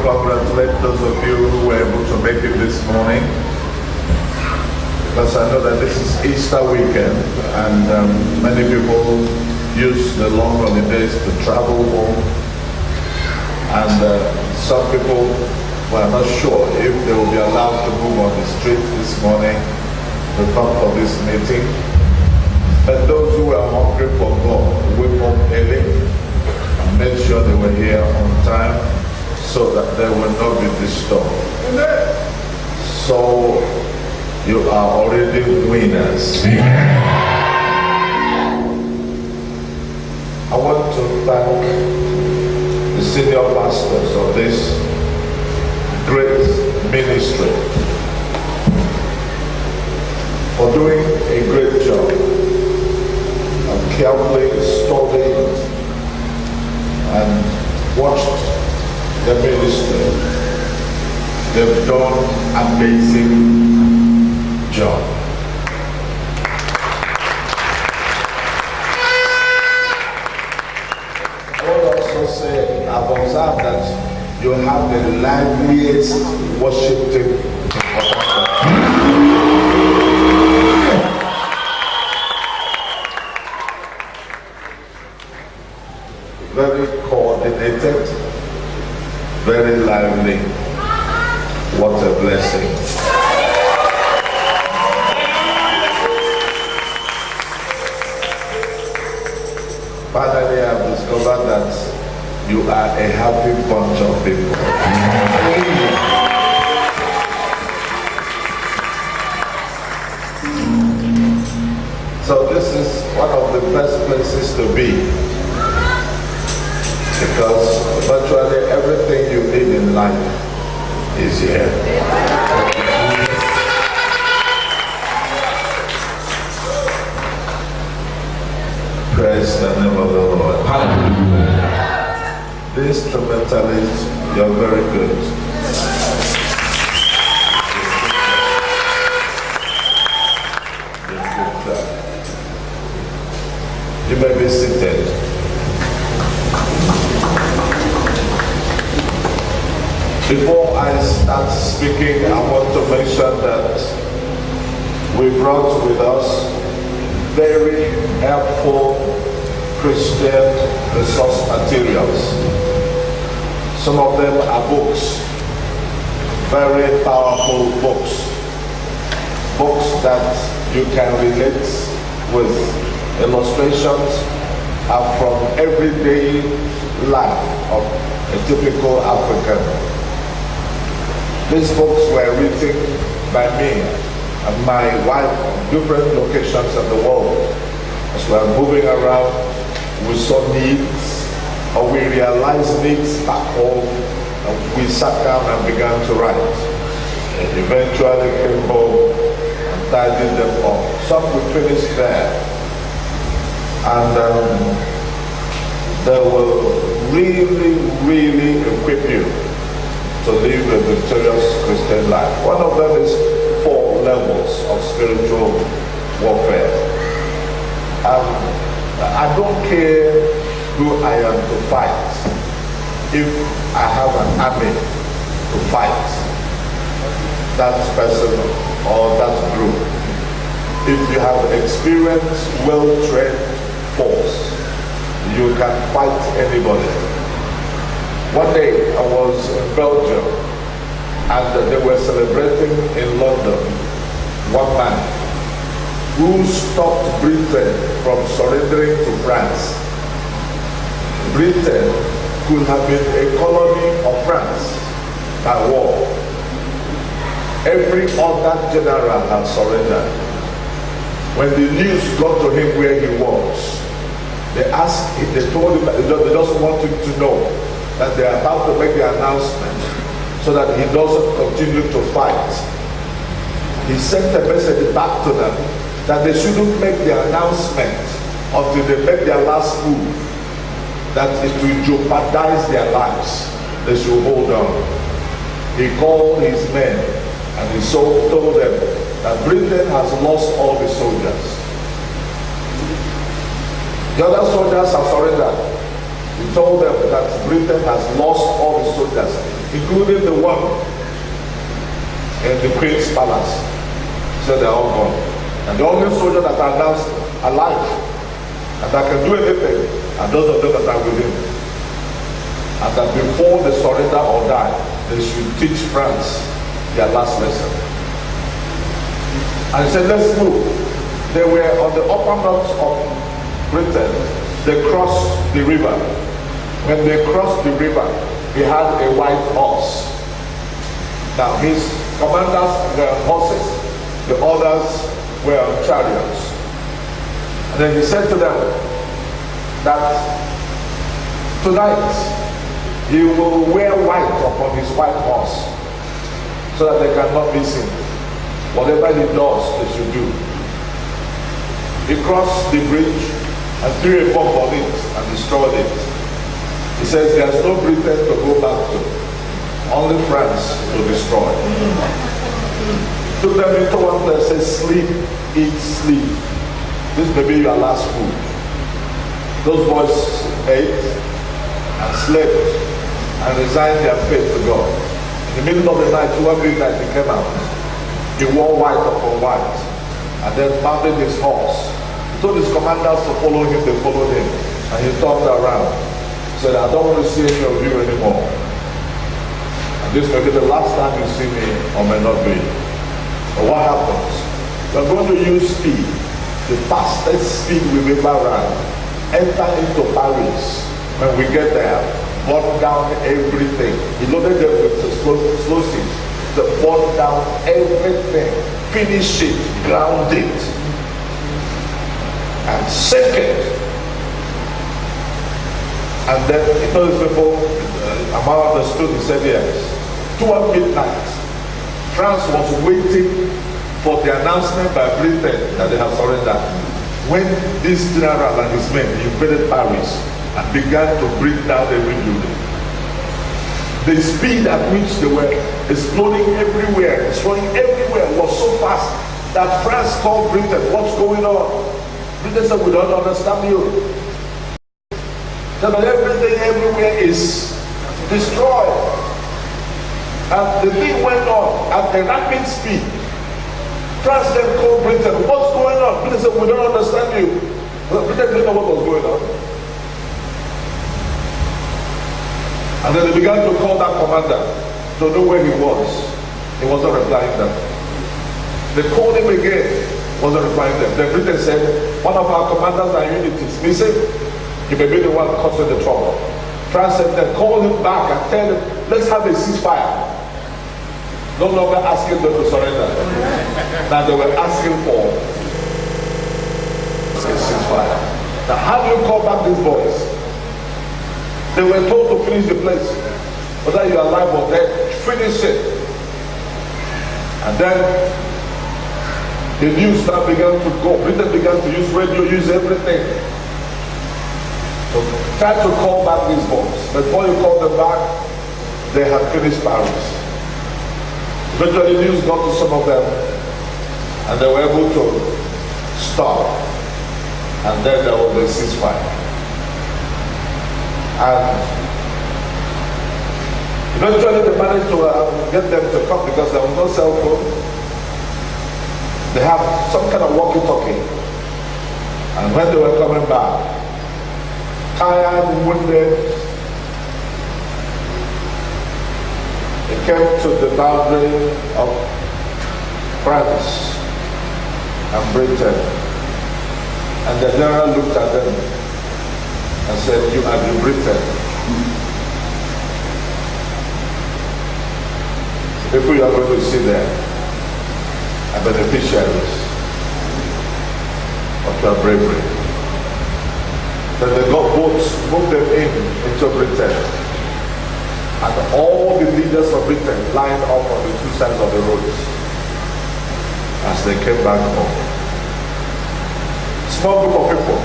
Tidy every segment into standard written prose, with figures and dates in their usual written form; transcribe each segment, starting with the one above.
congratulate those of you who were able to make it this morning, because I know that this is Easter weekend and many people use the long holidays to travel home, and some people were not sure if they will be allowed to move on the street this morning to come for this meeting. But those who were hungry for God went home early and made sure they were here on time so that they will not be disturbed. So you are already winners. I want to thank the senior pastors of this great ministry for doing a great job of carefully studying and watched the ministry. They've done an amazing job. I will also say, I've observed that you have the liveliest worship team in Pentecostal. Very coordinated, very lively. What a blessing. Finally, I've discovered that you are a happy bunch of people. So this is one of the best places to be, because virtually everything you need in life is here. Praise the name of the Lord. Hallelujah. The instrumentalists, you're very good. You may be seated. Before I start speaking, I want to mention that we brought with us very helpful Christian resource materials. Some of them are books, very powerful books, books that you can relate with. Illustrations are from everyday life of a typical African. These books were written by me and my wife in different locations of the world. As we are moving around, we saw needs, or we realized needs back home, and we sat down and began to write. And eventually came home and tidied them up. Some we finished there, and they will really, really equip you to live a victorious Christian life. One of them is 4 levels of spiritual warfare. I don't care who I am to fight. If I have an army to fight, that person or that group, if you have experienced, well-trained force, you can fight anybody. One day I was in Belgium and they were celebrating in London one man who stopped Britain from surrendering to France. Britain could have been a colony of France by war. Every other general had surrendered. When the news got to him where he was, they told him that they just wanted to know that they are about to make the announcement so that he doesn't continue to fight. He sent a message back to them that they shouldn't make the announcement until they make their last move, that it will jeopardize their lives. They should hold on. He called his men and he told them that Britain has lost all the soldiers. The other soldiers have surrendered. He told them that Britain has lost all the soldiers, including the one in the Queen's Palace. He said they're all gone. And the only soldier that are now alive and that can do anything are those of them that are with him. And that before they surrender or die, they should teach France their last lesson. And he said, let's move. They were on the upper north of Britain. They crossed the river. When they crossed the river, he had a white horse. Now his commanders were on horses, the others were on chariots. And then he said to them that tonight he will wear white upon his white horse so that they cannot miss him. Whatever he does, they should do. He crossed the bridge and threw a bomb on it and destroyed it. He says there's no Britain to go back to, only France to destroy. Took them into one place, says sleep, eat, sleep. This may be your last food. Those boys ate and slept and resigned their faith to God. In the middle of the night, one midnight, he came out. He wore white upon white and then mounted his horse. He told his commanders to follow him, they followed him. And he turned around. He said, I don't want to see any of you anymore. And this may be the last time you see me, or may not be. But what happens? We're going to use speed, the fastest speed we've ever run. Enter into Paris. When we get there, burn down everything. He loaded them with explosives to burn down everything, finish it, ground it, and sink it. And then he told his people, Amara understood, he said yes. Toward midnight, France was waiting for the announcement by Britain that they have surrendered. When this general and his men invaded Paris and began to bring down every building, the speed at which they were exploding everywhere, destroying everywhere was so fast that France called Britain, what's going on? Britain said, we don't understand you. But everything everywhere is destroyed. And the thing went on at a rapid speed. France then called Britain, what's going on? Britain said, we don't understand you. Well, Britain didn't know what was going on. And then they began to call that commander to know where he was. He wasn't replying them. They called him again, wasn't replying them. Then Britain said, one of our commanders are unities. He said, you may be the one causing the trouble. France said, then call him back and tell him, let's have a ceasefire. No longer asking them to surrender. Now they were asking for a ceasefire. Now how do you call back these boys? They were told to finish the place. Whether you are alive or dead, finish it. And then the news now began to go. Britain began to use radio, use everything. So try to call back these boys. Before you call them back, they had finished Paris. Eventually the news got to some of them and they were able to stop. And then there was a ceasefire. And eventually they managed to get them to come because there was no cell phone. They have some kind of walkie-talkie. And when they were coming back, tired, wounded, they came to the boundary of France and Britain. And the general looked at them and said, you are the Britain. The people you are going to see there are beneficiaries of your bravery. Then they got boats, moved them into Britain. And all the leaders of Britain lined up on the two sides of the roads as they came back home. Small group of people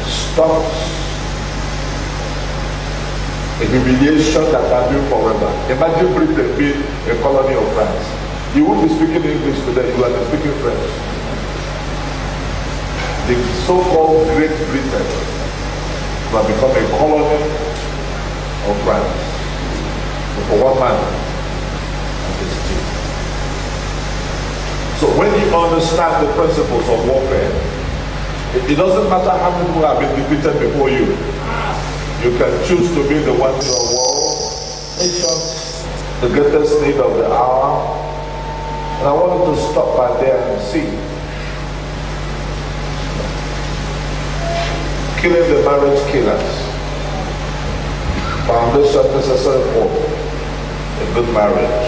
stopped a humiliation that can do forever. Imagine Britain being a colony of France. You won't be speaking English today, you are speaking French. The so-called Great Britain have become a colony of Christ. For one man and his team. So when you understand the principles of warfare, it doesn't matter how many people have been defeated before you. You can choose to be the one in your war. Nations, the greatest need of the hour. And I want you to stop by there and see. Killing the marriage killers. Foundation necessary for a good marriage.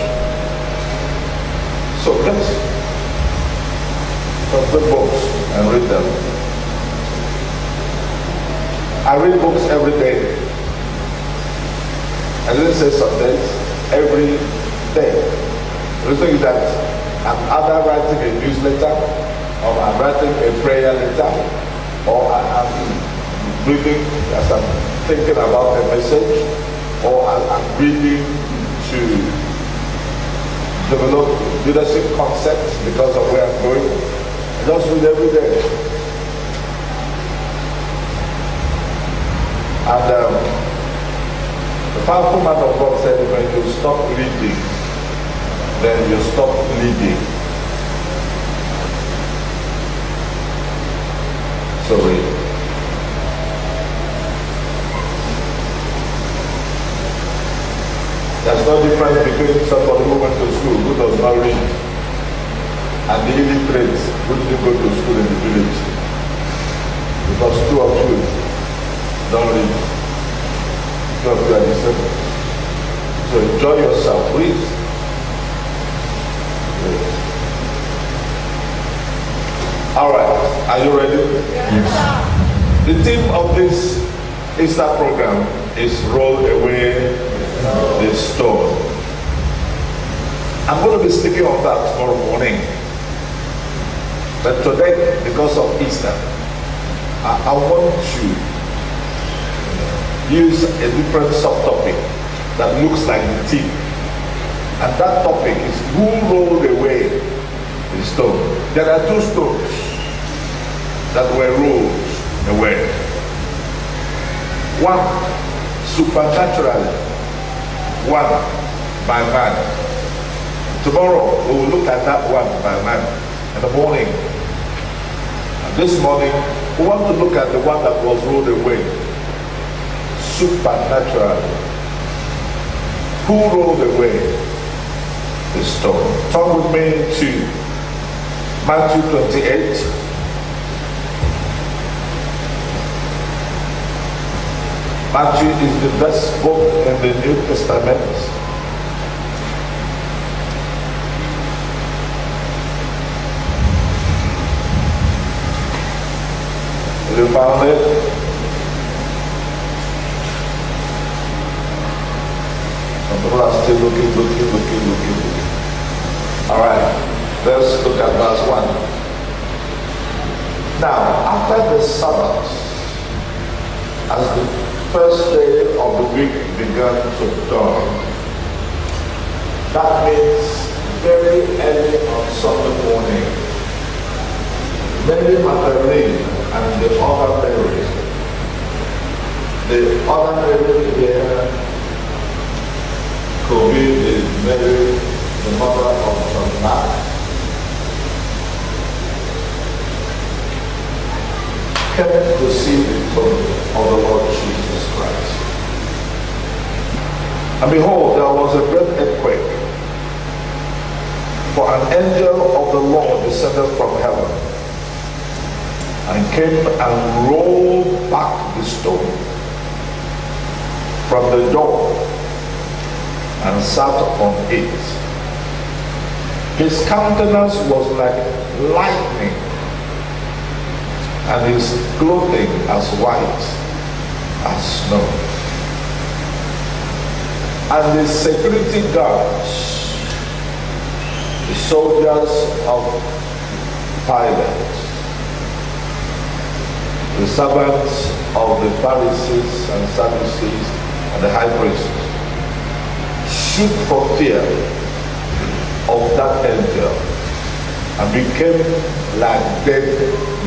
So let's some good books and read them. I read books every day. I didn't say some days, every day. The reason is that I'm either writing a newsletter, or I'm writing a prayer letter, or I'm reading as I'm thinking about a message, or I'm reading to develop leadership concepts because of where I'm going. I just read every day. And the powerful man of God said, when you stop reading, then you stop leading. So read. There's no difference between somebody who went to school who does not read and the illiterate who didn't go to school in the village. Because two of you don't read. Two of you are the same. So enjoy yourself, please. Alright, are you ready? Yes. The theme of this Easter program is Roll Away the Stone. I'm going to be speaking on that tomorrow morning. But today, because of Easter, I want to use a different subtopic that looks like the theme. And that topic is who rolled away the stone. There are two stones that were rolled away. One supernaturally, one by man. Tomorrow we will look at that one by man in the morning. And this morning we want to look at the one that was rolled away supernaturally. Who rolled away the stone? Turn with me to Matthew 28. Matthew is the best book in the New Testament. You found it? Some people are still looking. Alright, let's look at verse 1. Now, after the Sabbath, as the first day of the week began to dawn, that means very early on Sunday morning, Mary Magdalene and the other Mary, here could be the Mary, the mother of John Mark, came to see the tomb of the Lord Jesus Christ. And behold, there was a great earthquake, for an angel of the Lord descended from heaven and came and rolled back the stone from the door and sat upon it. His countenance was like lightning, and his clothing as white as snow. And the security guards, the soldiers of Pilate, the servants of the Pharisees and Sadducees and the high priest, shook for fear of that angel and became like dead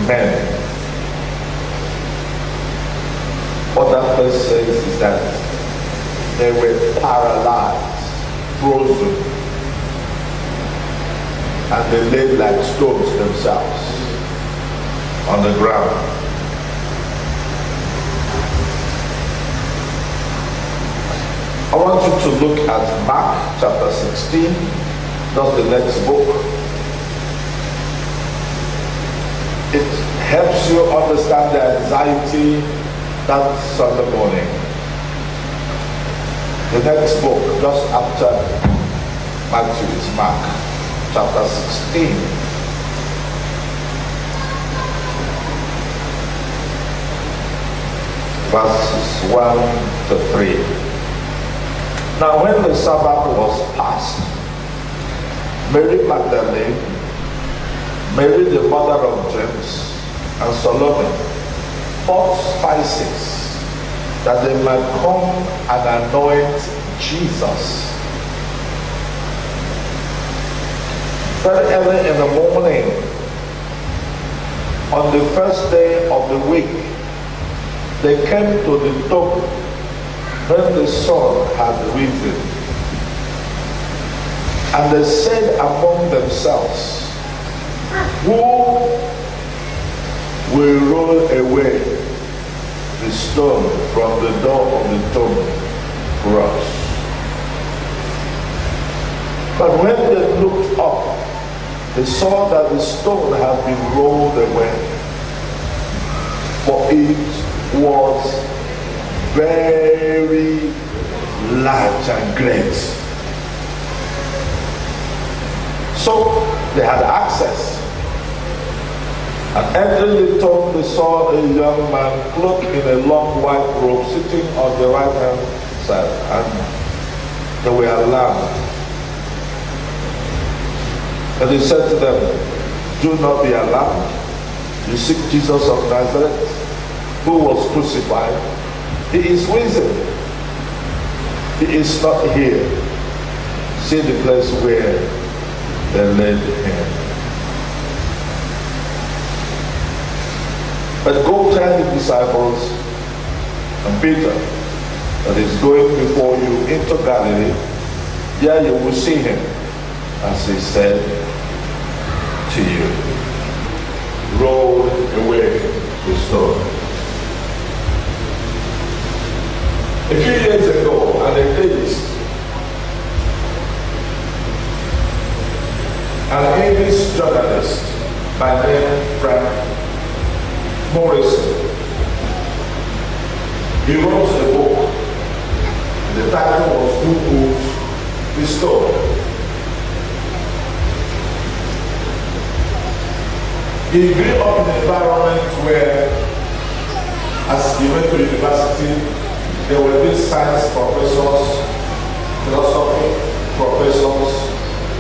men. What that verse says is that they were paralyzed, frozen, and they laid like stones themselves on the ground. I want you to look at Mark chapter 16, that's the next book. It helps you understand the anxiety that Sunday morning. The next book, just after Matthew, is Mark chapter 16. Verses 1 to 3. Now when the Sabbath was past, Mary Magdalene, Mary the mother of James, and Salome bought spices that they might come and anoint Jesus. Very early in the morning, on the first day of the week, they came to the tomb when the sun had risen. And they said among themselves, who will roll away the stone from the door of the tomb for us? But when they looked up, they saw that the stone had been rolled away, for it was very large and great. So they had access. And entering the tomb, they saw a young man clothed in a long white robe sitting on the right hand side, and they were alarmed. And he said to them, do not be alarmed. You seek Jesus of Nazareth, who was crucified. He is risen. He is not here. See the place where they laid him. But go tell the disciples and Peter that he's going before you into Galilee. There you will see him, as he said to you. Roll away the stone. A few years ago, an atheist, an English journalist by name Frank Morrison, he wrote a book. The title was Who Moved the Stone? He grew up in an environment where, as he went to university, there were these science professors, philosophy professors,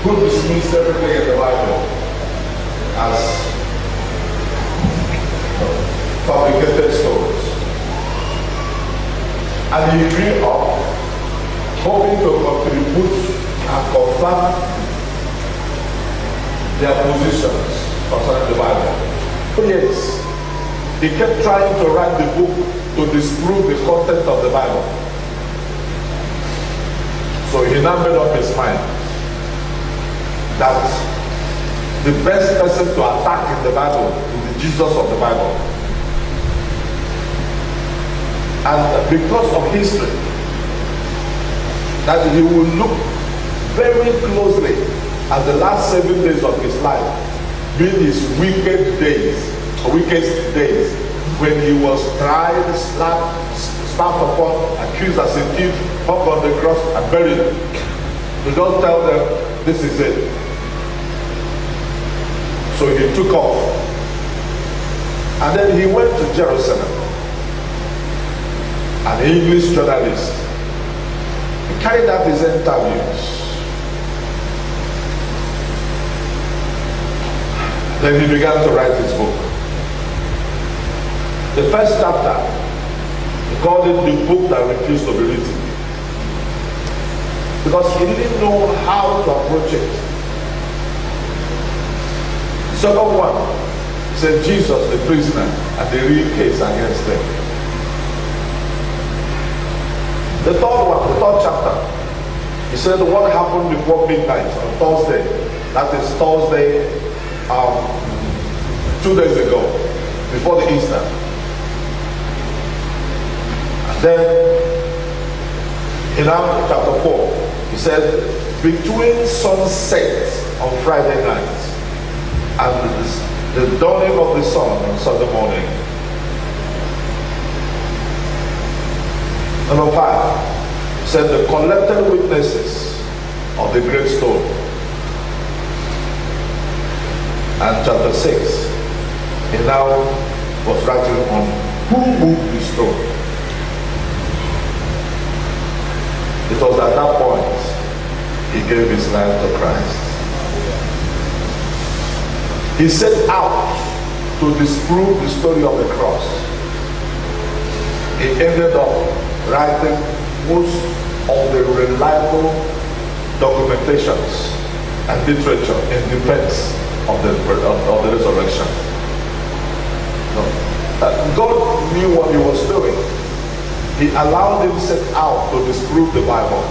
who dismissed everything in the Bible as fabricated stories. And he grew up hoping to contribute and confirm their positions concerning the Bible. Yes, he kept trying to write the book to disprove the content of the Bible. So he now made up his mind that the best person to attack in the Bible is the Jesus of the Bible. And because of history, that he will look very closely at the last 7 days of his life, being his wicked days, when he was tried, slapped upon, accused as a thief, hung on the cross and buried. He don't tell them, this is it. So he took off. And then he went to Jerusalem. An English journalist. He carried out his interviews. Then he began to write his book. The first chapter, he called it the book that refused to be written. Because he didn't know how to approach it. Second one said Jesus the prisoner and the real case against them. The third one, the third chapter, he said what happened before midnight on Thursday. That is Thursday, 2 days ago, before the Easter. And then in chapter 4, he said between sunset on Friday night and the dawning of the sun on Sunday morning. Number 5, he said the collected witnesses of the great stone. And chapter 6, he now was writing on who moved the stone. It was at that point he gave his life to Christ. He set out to disprove the story of the cross. He ended up writing most of the reliable documentations and literature in defense of the resurrection. God knew what he was doing. He allowed him to set out to disprove the Bible.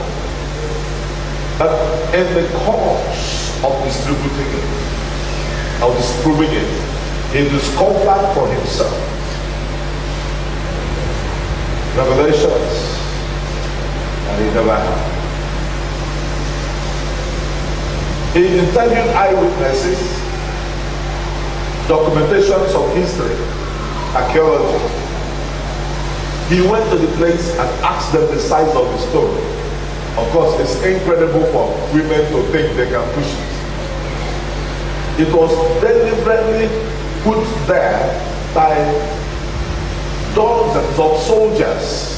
But in the course of distributing it, of disproving it, he discovered for himself revelations that he never had. He interviewed eyewitnesses, documentations of history, archaeology. He went to the place and asked them the size of the stone. Of course, it's incredible for women to think they can push it. It was deliberately put there by dozens of soldiers.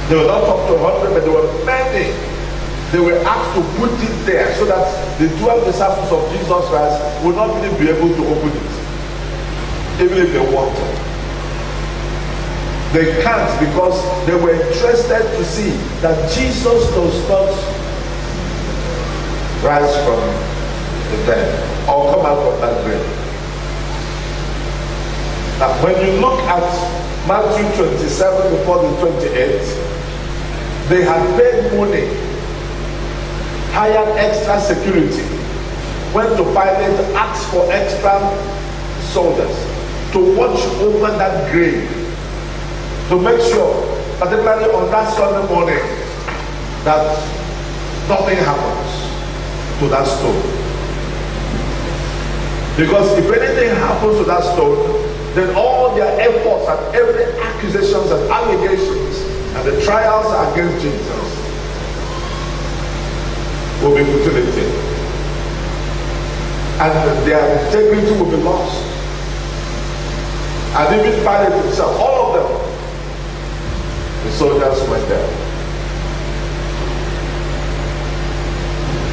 They were not up to 100, but there were many. They were asked to put it there so that the 12 disciples of Jesus Christ would not really be able to open it, even if they wanted. They can't, because they were interested to see that Jesus does not rise from the dead or come out from that grave. Now, when you look at Matthew 27 before the 28th, they had paid money, hired extra security, went to Pilate, asked for extra soldiers to watch over that grave, to make sure, particularly on that Sunday morning, that nothing happens to that stone. Because if anything happens to that stone, then all their efforts and every accusations and allegations and the trials against Jesus will be futility. And their integrity will be lost. And even Pilate himself, all of them, the soldiers went there.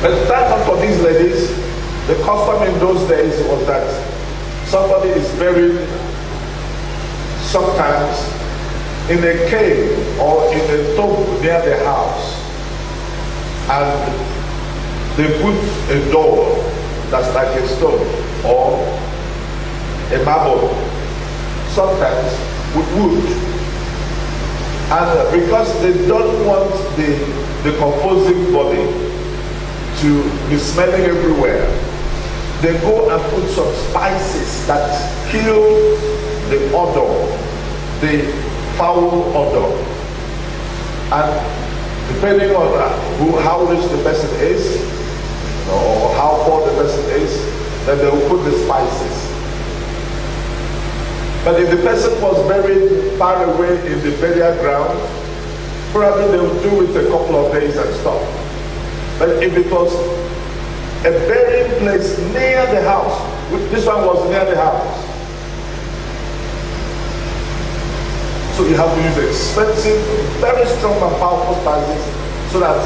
But thank God for these ladies. The custom in those days was that somebody is buried sometimes in a cave or in a tomb near the house, and they put a door that's like a stone or a marble, sometimes with wood. And because they don't want the decomposing body to be smelling everywhere, they go and put some spices that kill the odor, the foul odor. And depending on how rich the person is, or how poor the person is, then they will put the spices. But if the person was buried far away in the burial ground, probably they would do it a couple of days and stop. But if it was a burying place near the house, this one was near the house, so you have to use expensive, very strong and powerful spices so that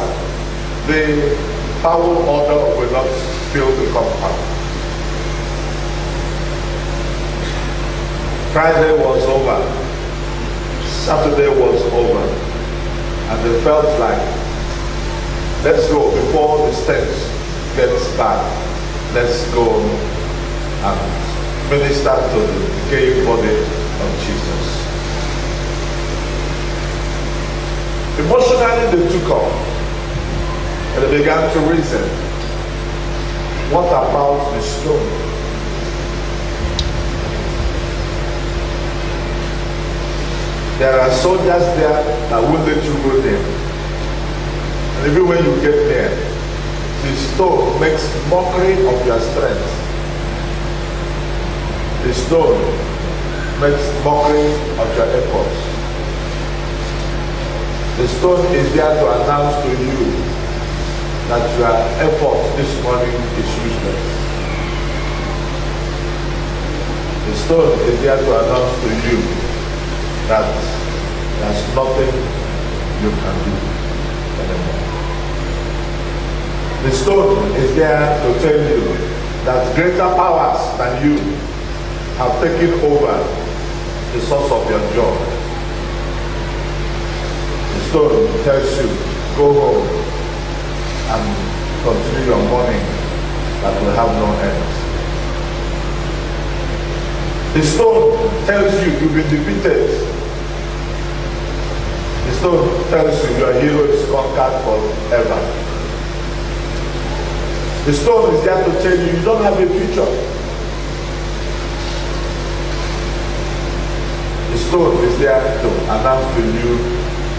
the foul odor will not fill the compound. Friday was over, Saturday was over, and they felt like, let's go before the stench gets bad. Let's go and minister to the decaying body of Jesus. Emotionally, they took off. And they began to reason. What about the stone? There are soldiers there that won't let you go there. And even when you get there, the stone makes mockery of your strength. The stone makes mockery of your efforts. The stone is there to announce to you that your effort this morning is useless. The stone is there to announce to you that there's nothing you can do anymore. The stone is there to tell you that greater powers than you have taken over the source of your joy. The stone tells you, go home and continue your mourning that will have no end. The stone tells you you've been defeated. The stone tells you your hero is conquered forever. The stone is there to tell you you don't have a future. The stone is there to announce to you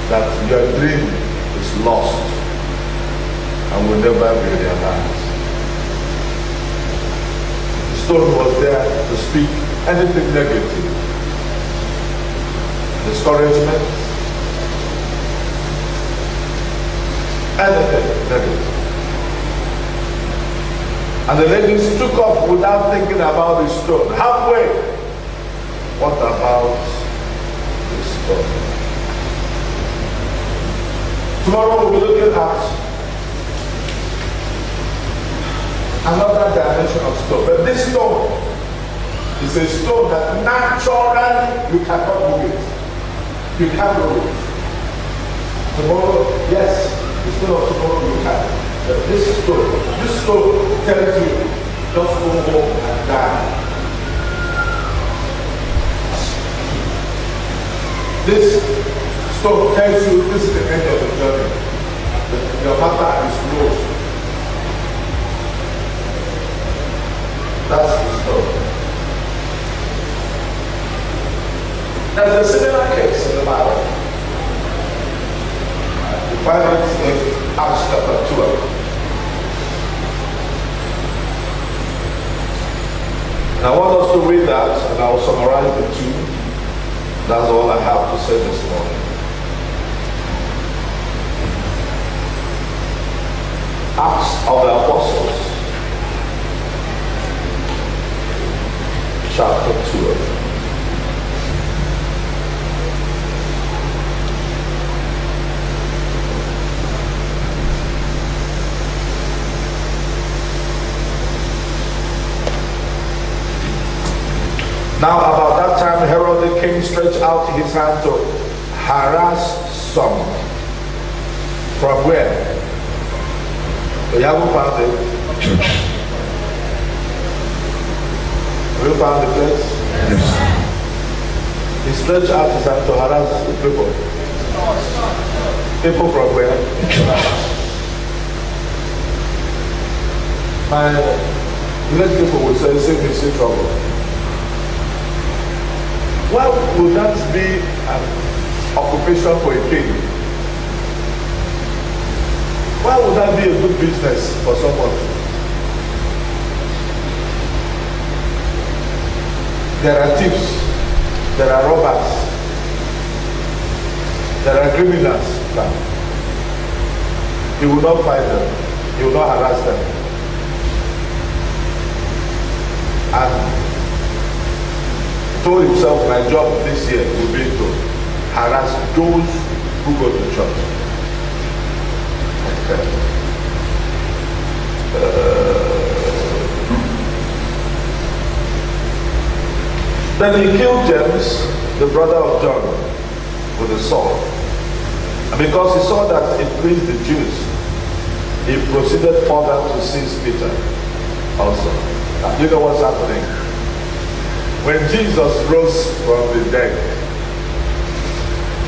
that your dream is lost and will never be realized. The stone was there to speak anything negative, discouragement, anything negative. And the ladies took off without thinking about the stone. Halfway, what about the stone? Tomorrow we'll be looking at another dimension of stone. But this stone is a stone that naturally you cannot move it. You can't move it. Tomorrow, yes, the stone of tomorrow you can. But this stone tells you, just go home and die. This stone tells you this is the end of the journey. Your matter is closed. That's the stone. There's a similar case in the Bible. You find it in Acts chapter 12. And I want us to read that, and I will summarize the two. That's all I have to say this morning. Acts of the Apostles, chapter 12. Now about that time, Herod the king stretched out his hand to harass some. From where? You haven't found it? Church. Have you found the place? Yes. He stretched out his hand to harass the people. People from where? Church. My village people will say, save me, see trouble. Why would that be an occupation for a king? Why would that be a good business for someone? There are thieves, there are robbers, there are criminals. He will not fight them, he will not harass them. And told himself, my job this year will be to harass those who go to church. Okay. Then he killed James, the brother of John, with a sword. And because he saw that it pleased the Jews, he proceeded further to seize Peter also. Now, you know what's happening? When Jesus rose from the dead,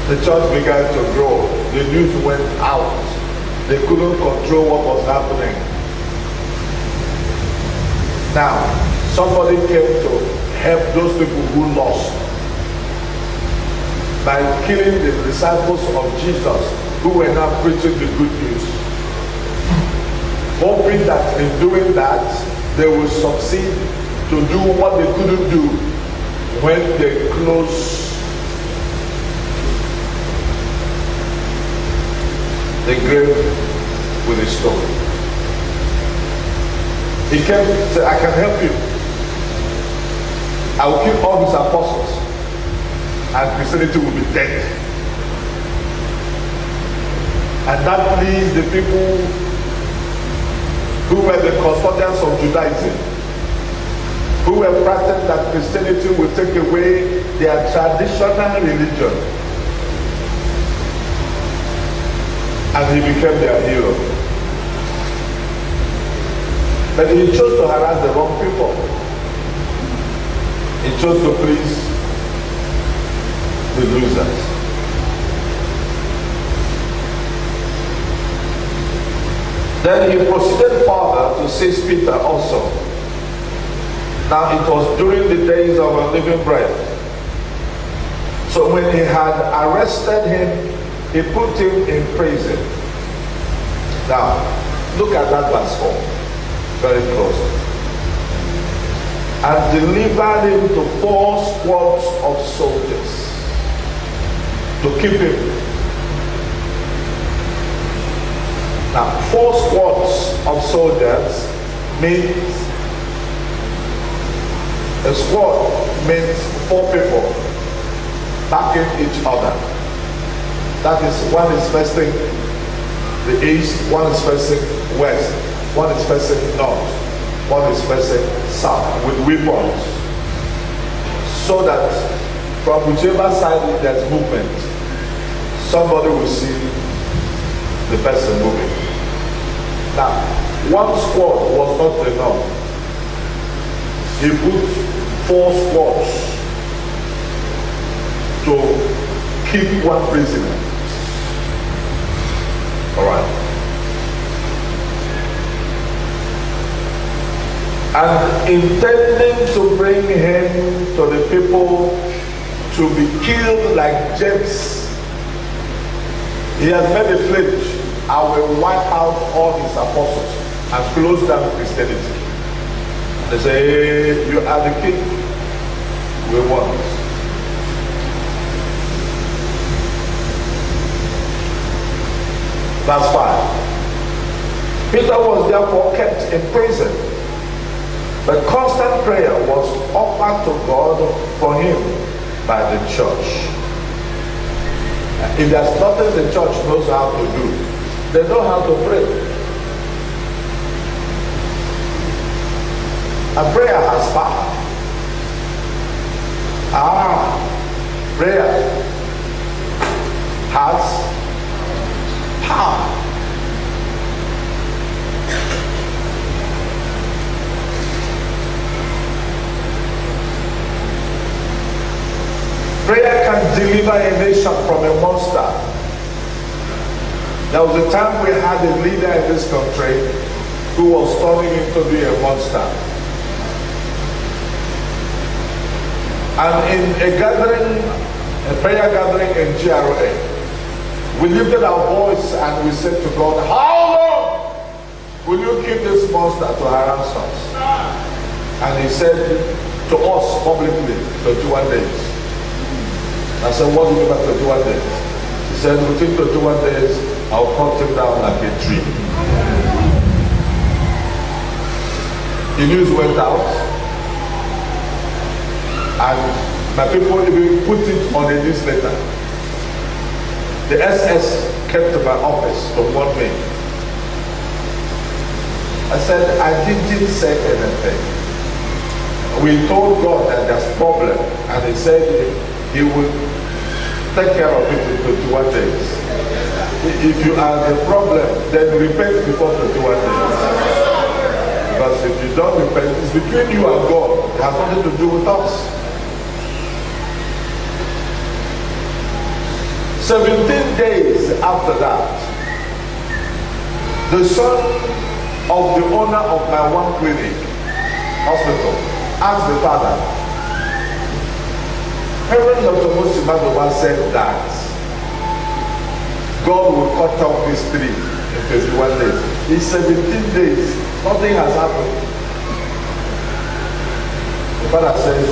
the church began to grow. the news went out. They couldn't control what was happening. Now, somebody came to help those people who lost by killing the disciples of Jesus who were now preaching the good news, hoping that in doing that they will succeed to do what they couldn't do when they closed the grave with a stone. He came and said, I can help you. I will kill all his apostles and Christianity will be dead. And that pleased the people who were the custodians of Judaism, who were frightened that Christianity would take away their traditional religion. And he became their hero. But he chose to harass the wrong people. He chose to please the losers. Then he proceeded further to seize Peter also. Now it was during the days of unleavened bread. So when he had arrested him, he put him in prison. Now, look at that verse 4, very close. And delivered him to 4 squads of soldiers to keep him. Now, 4 squads of soldiers means, a squad means 4 people backing each other. That is, one is facing the east, one is facing west, one is facing north, one is facing south with weapons. So that from whichever side there's movement, somebody will see the person moving. Now, one squad was not enough. He put 4 squads to keep one prisoner. All right. And intending to bring him to the people to be killed like James, he has made a pledge. I will wipe out all his apostles and close down Christianity. They say, hey, you are the king we want. Verse 5. Peter was therefore kept in prison, but constant prayer was offered to God for him by the church. If there's nothing the church knows how to do, they know how to pray. And prayer has power. Prayer has power. Prayer can deliver a nation from a monster. There was a time we had a leader in this country who was turning into be a monster. And in a gathering, a prayer gathering in GRA, we lifted our voice and we said to God, how long will you keep this monster to harass us? And he said to us publicly, 21 days. I said, what do you mean by 21 days? He said, within 21 days, I'll cut him down like a tree. The news went out, and my people even put it on a newsletter. The SS came to my office to warn me. I said, I didn't say anything. We told God that there's problem, and he said he would take care of it in 21 days. If you are the problem, then repent before 21 days. Because if you don't repent, it's between you and God. It has nothing to do with us. 17 days after that, the son of the owner of my one clinic, hospital, asked the father, Reverend Dr. Mosy Madugba said that God will cut off this tree in 21 days. In 17 days, nothing has happened. The father says,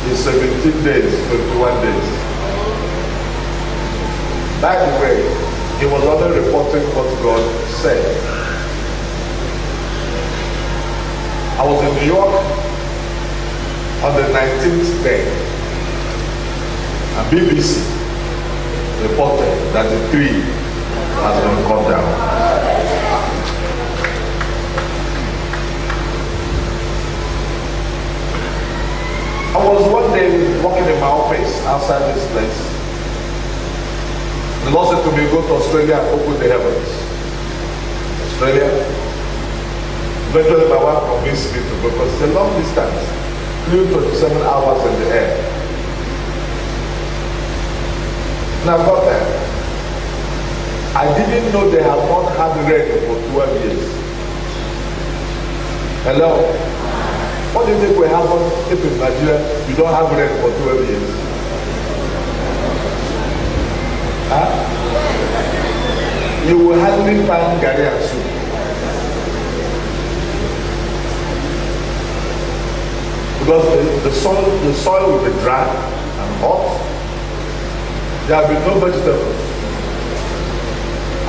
in 17 days, 21 days. By the way, he was only reporting what God said. I was in New York on the 19th day, and BBC reported that the tree has been cut down. I was one day walking in my office outside this place. The Lord said to me, go to Australia and open the heavens. Australia. Eventually my wife convinced me to go because it's a long distance. Flew 27 hours in the air. And I got there. I didn't know they have not had rain for 12 years. Hello? What do you think will happen if in Nigeria you don't have rain for 12 years? Huh? You will hardly find Gary and soup. Because the soil will be dry and hot. There have been no vegetables.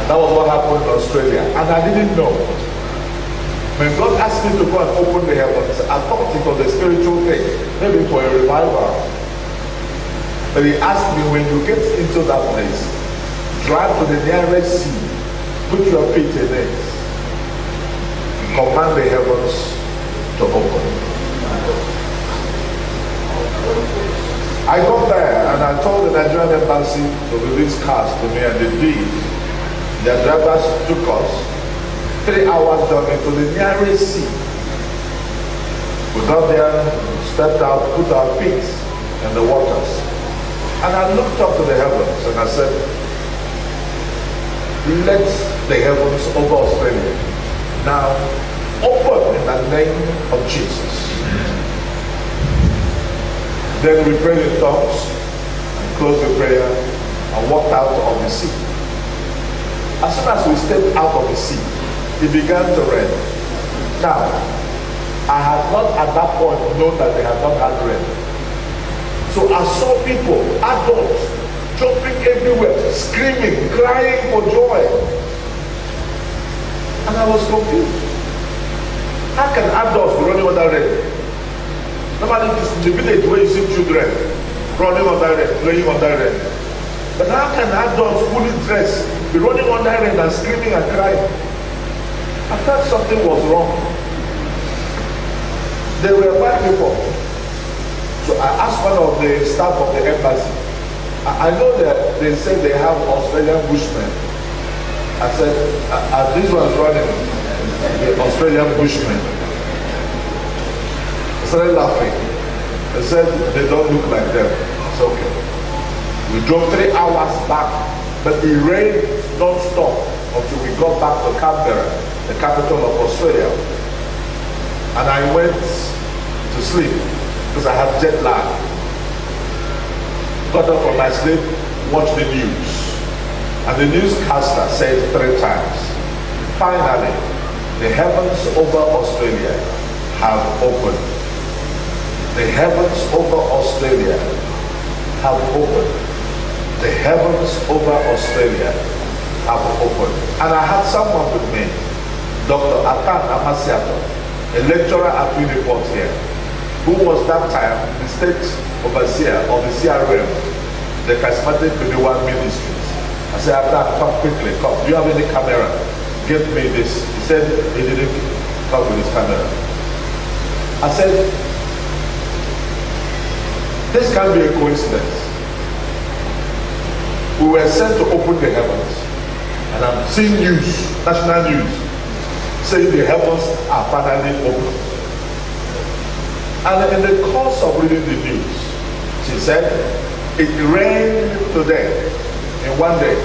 And that was what happened in Australia. And I didn't know. When God asked me to go and open the heavens, I thought it was a spiritual thing, maybe for a revival. But he asked me, when you get into that place, drive to the nearest sea, put your feet in it, command the heavens to open. I got there and I told the Nigerian embassy to release cars to me, and they did. Their drivers took us 3 hours journey to the nearest sea. We got there, stepped out, put our feet in the waters. And I looked up to the heavens and I said, let the heavens over Australia now open in the name of Jesus. Then we prayed in tongues and closed the prayer and walked out of the sea. As soon as we stepped out of the sea, it began to rain. Now, I had not at that point known that they had not had rain. So I saw people, adults, jumping everywhere, screaming, crying for joy. And I was confused. How can adults be running under rain? Normally it's in the village where you see children running under rain, playing under rain. But how can adults fully dressed be running under rain and screaming and crying? I thought something was wrong. They were bad people. So I asked one of the staff of the embassy. I know that they said they have Australian bushmen. I said, are these ones running? The Australian bushmen. They started laughing. They said they don't look like them. It's okay. We drove 3 hours back, but it rained non-stop until we got back to Canberra, the capital of Australia. And I went to sleep because I had jet lag. Got up from my sleep, watched the news. And the newscaster said 3 times, finally, the heavens over Australia have opened. The heavens over Australia have opened. The heavens over Australia have opened. And I had someone with me, Dr. Atan Amasiato, a lecturer at Uniport here, who was that time the state overseer of the CRM, the Charismatic One Ministries. I said, Atan, come quickly, come. Do you have any camera? Give me this. He said he didn't come with his camera. I said, this can't be a coincidence. We were sent to open the heavens, and I'm seeing news, national news, saying the heavens are finally open. And in the course of reading the news, she said, it rained today, in one day,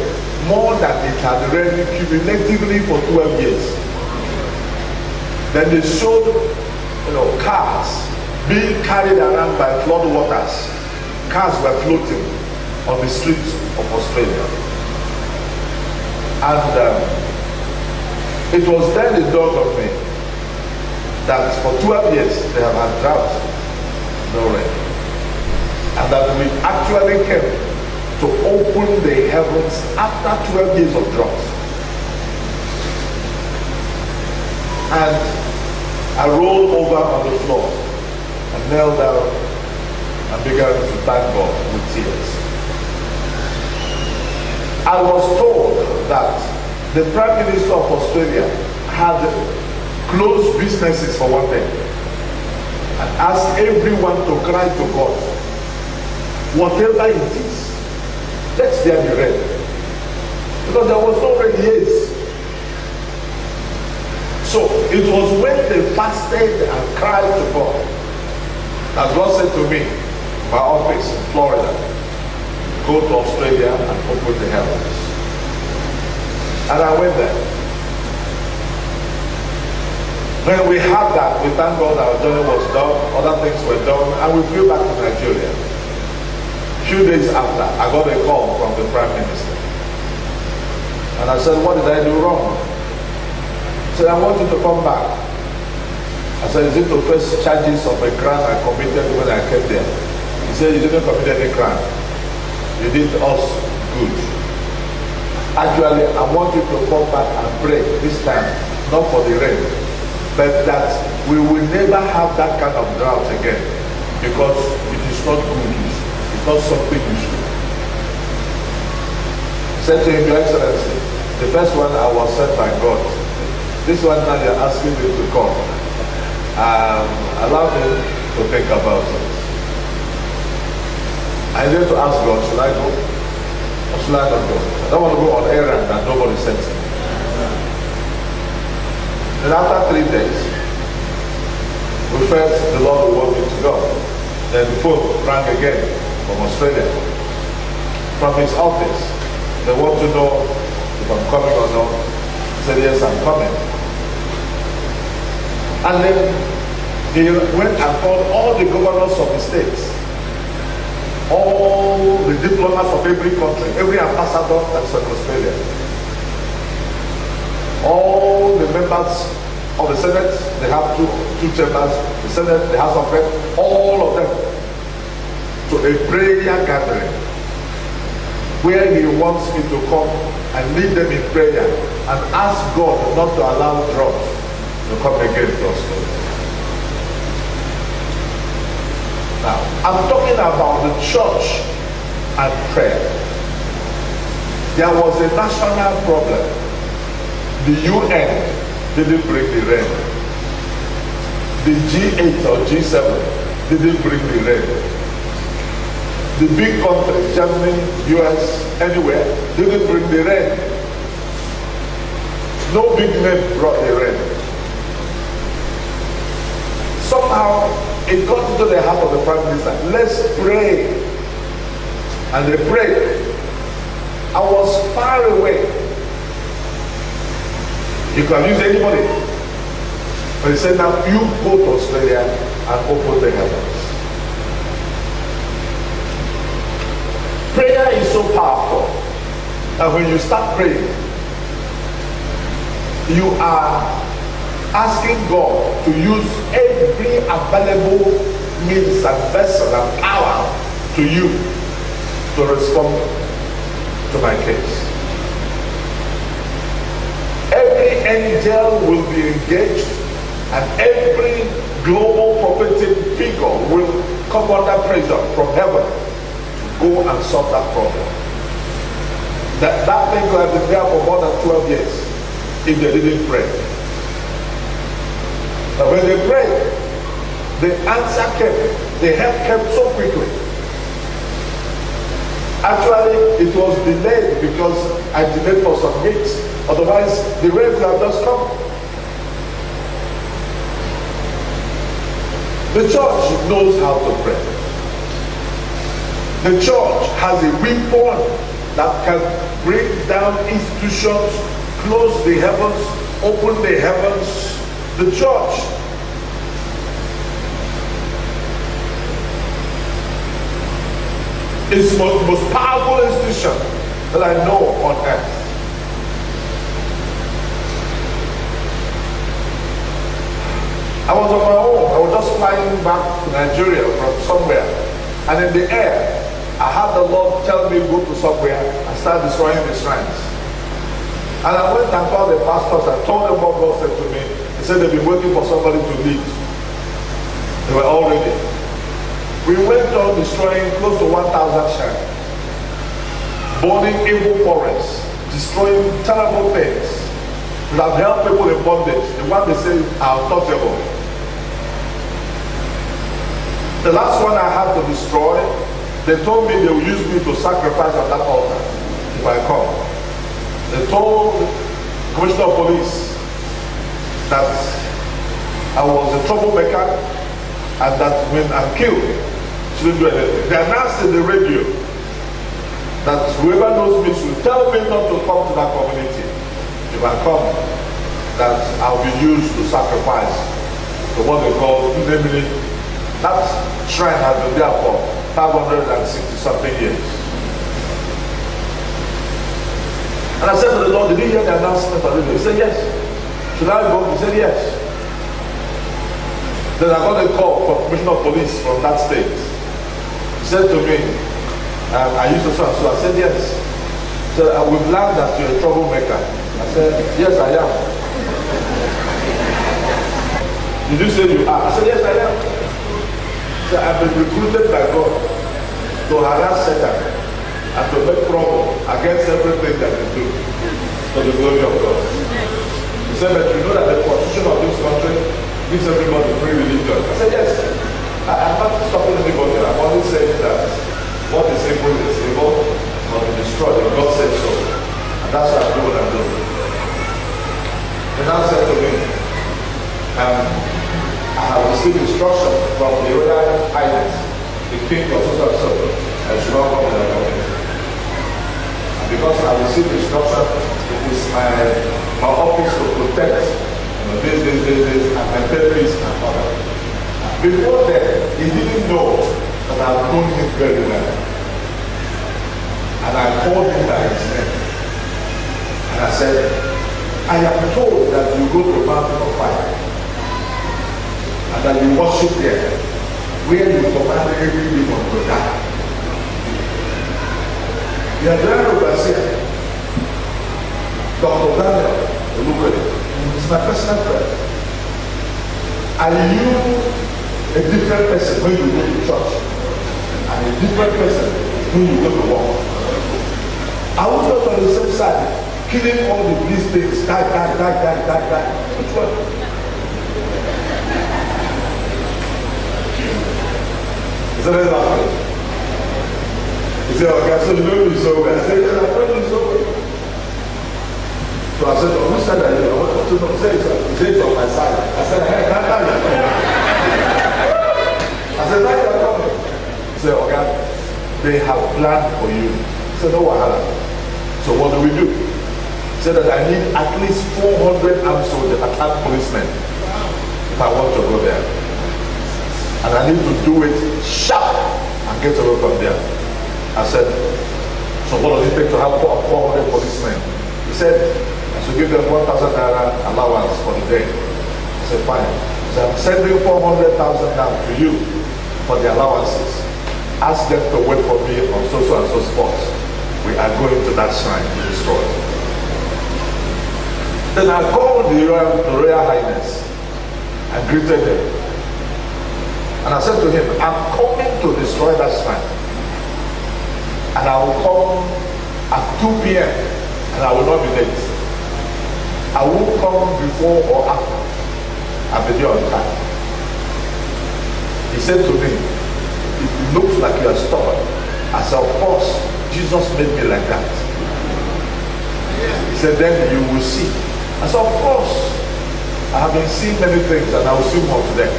more than had rained cumulatively for 12 years. Then they showed, cars being carried around by flood waters. Cars were floating on the streets of Australia. And it was then it dawned on me that for 12 years they have had drought, no rain. And that we actually came to open the heavens after 12 years of drought. And I rolled over on the floor and knelt down and began to thank God with tears. I was told that the Prime Minister of Australia had closed businesses for one day and asked everyone to cry to God. Whatever it is, let there be rain. Because there was no rain years. So it was when they fasted and cried to God that God said to me, my office in Florida, go to Australia and open the heavens. And I went there. When we had that, we thank God our journey was done, other things were done, and we flew back to Nigeria. A few days after, I got a call from the Prime Minister. And I said, what did I do wrong? He said, I want you to come back. I said, is it to face charges of a crime I committed when I came there? He said, you didn't commit any crime. You did us good. Actually, I want you to come back and pray this time, not for the rain, but that we will never have that kind of drought again, because it is not good. It's not something you should. Said to him, Your Excellency, the first one I was sent by God. This one now you're asking me to come. Allow me to think about it. I need to ask God, should I go? Or should I not go? I don't want to go on errand that nobody sends me. Then after 3 days, we felt the Lord will want me to go. Then the phone rang again from Australia, from his office. They want to know if I'm coming or not. I said, yes, I'm coming. And then he went and called all the governors of the states, all the diplomats of every country, every ambassador that's in Australia, all the members of the Senate. They have two chambers, the Senate, the House of Reps, all of them, to a prayer gathering where he wants me to come and lead them in prayer and ask God not to allow drought to come again to Australia. Now, I'm talking about the church and prayer. There was a national problem. The UN didn't bring the rain. The G8 or G7 didn't bring the rain. The big countries, Germany, US, anywhere, didn't bring the rain. No big name brought the rain. Somehow, it got into the heart of the Prime Minister. Let's pray. And they prayed. I was far away. You can use anybody. But he said, now you go to Australia and open the heavens. Prayer is so powerful that when you start praying, you are asking God to use every available means and vessel and power to you to respond to my case. Every angel will be engaged and every global prophetic figure will come under pressure from heaven to go and solve that problem. That thing could have been there for more than 12 years if they didn't pray. But when they prayed, the answer came, the help came so quickly. Actually, it was delayed because I delayed for some weeks. Otherwise, the rain could have just come. The church knows how to pray. The church has a weapon that can bring down institutions, close the heavens, open the heavens, the church. It's the most powerful institution that I know on earth. I was on my own. I was just flying back to Nigeria from somewhere. And in the air, I had the Lord tell me go to somewhere and start destroying the shrines. And I went and called the pastors and told them what God said to me. He said they've been waiting for somebody to lead. They were all ready. We went on destroying close to 1,000 shrines. Burning evil forests. Destroying terrible things that have held people in bondage. The one they say are untouchable. The last one I had to destroy, they told me they will use me to sacrifice on that altar if I come. They told the Commissioner of Police that I was a troublemaker and that when I'm killed, shouldn't do anything. They announced in the radio that whoever knows me should tell me not to come to that community. If I come, that I'll be used to sacrifice to what they call namely. That shrine has been there for 560 something years. And I said to the Lord, did you hear the announcement on radio? He said yes. Should I go? He said yes. Then I got a call from Commissioner of Police from that state. He said to me, are you so and so? I said yes. He said, we've learned that you're a troublemaker. I said, yes I am. Did you say you are? I said, yes I am. So I've been recruited by God to harass Satan and to make trouble against everything that they do for the glory of God. He said, but you know that the constitution of this country gives everybody free religion. I said, yes. I'm not stopping anybody. I'm only saying that what is evil is evil, but to destroy it. God said so. And that's what I'm doing. He now said to me, I have received instruction from the Royal Highness, the King of so and should not come to the community. And because I received instruction, it is my office to protect this, and maintain peace and order. Before then, he didn't know that I've known him very well. And I called him by his name. And I said, I am told that you go to the mountain of fire. And that you worship there, where you command every demon to die. The General Overseer, Dr. Daniel Olubere, is my personal friend. Are you a different person when you go to church? And a different person when you go to work? I was not on the same side, killing all these things, die. Which one? He said, that's not good. He said, okay, so you know me so well. I said, yes, I know you so well. So I said, whose side are you? I want to know. He said, it's on my side. I said, hey, that time you're coming. I said, that you're coming. He said, okay, they have planned for you. He said, no wahala. So what do we do? He said that I need at least 400 armed soldiers, attack policemen, if I want to go there. And I need to do it sharp and get away from there. I said, so what does it take to have 400 policemen? He said, I should give them 1,000 naira allowance for the day. I said, fine. He said, I'm sending 400,000 now to you for the allowances. Ask them to wait for me on so and so spots. We are going to that shrine to destroy it. Then I called the Royal Highness and greeted him. And I said to him, I'm coming to destroy that shrine. And I will come at 2 p.m. and I will not be late. I won't come before or after. I'll be there on time. He said to me, it looks like you are stubborn. I said, of course, Jesus made me like that. He said, then you will see. I said, of course, I have been seeing many things and I will see more today.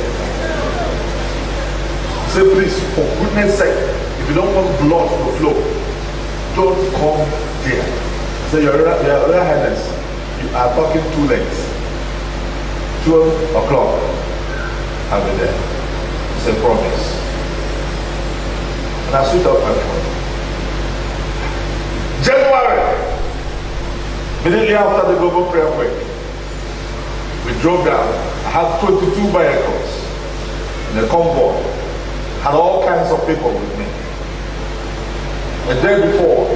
Say, please, for goodness sake, if you don't want blood to flow, don't come there. So your Royal Highness, you are talking too late. 12 o'clock, I'll be there. It's a promise. And I switched off my phone. January, immediately after the global prayer break, we drove down. I had 22 vehicles in a convoy. Had all kinds of people with me. A day before,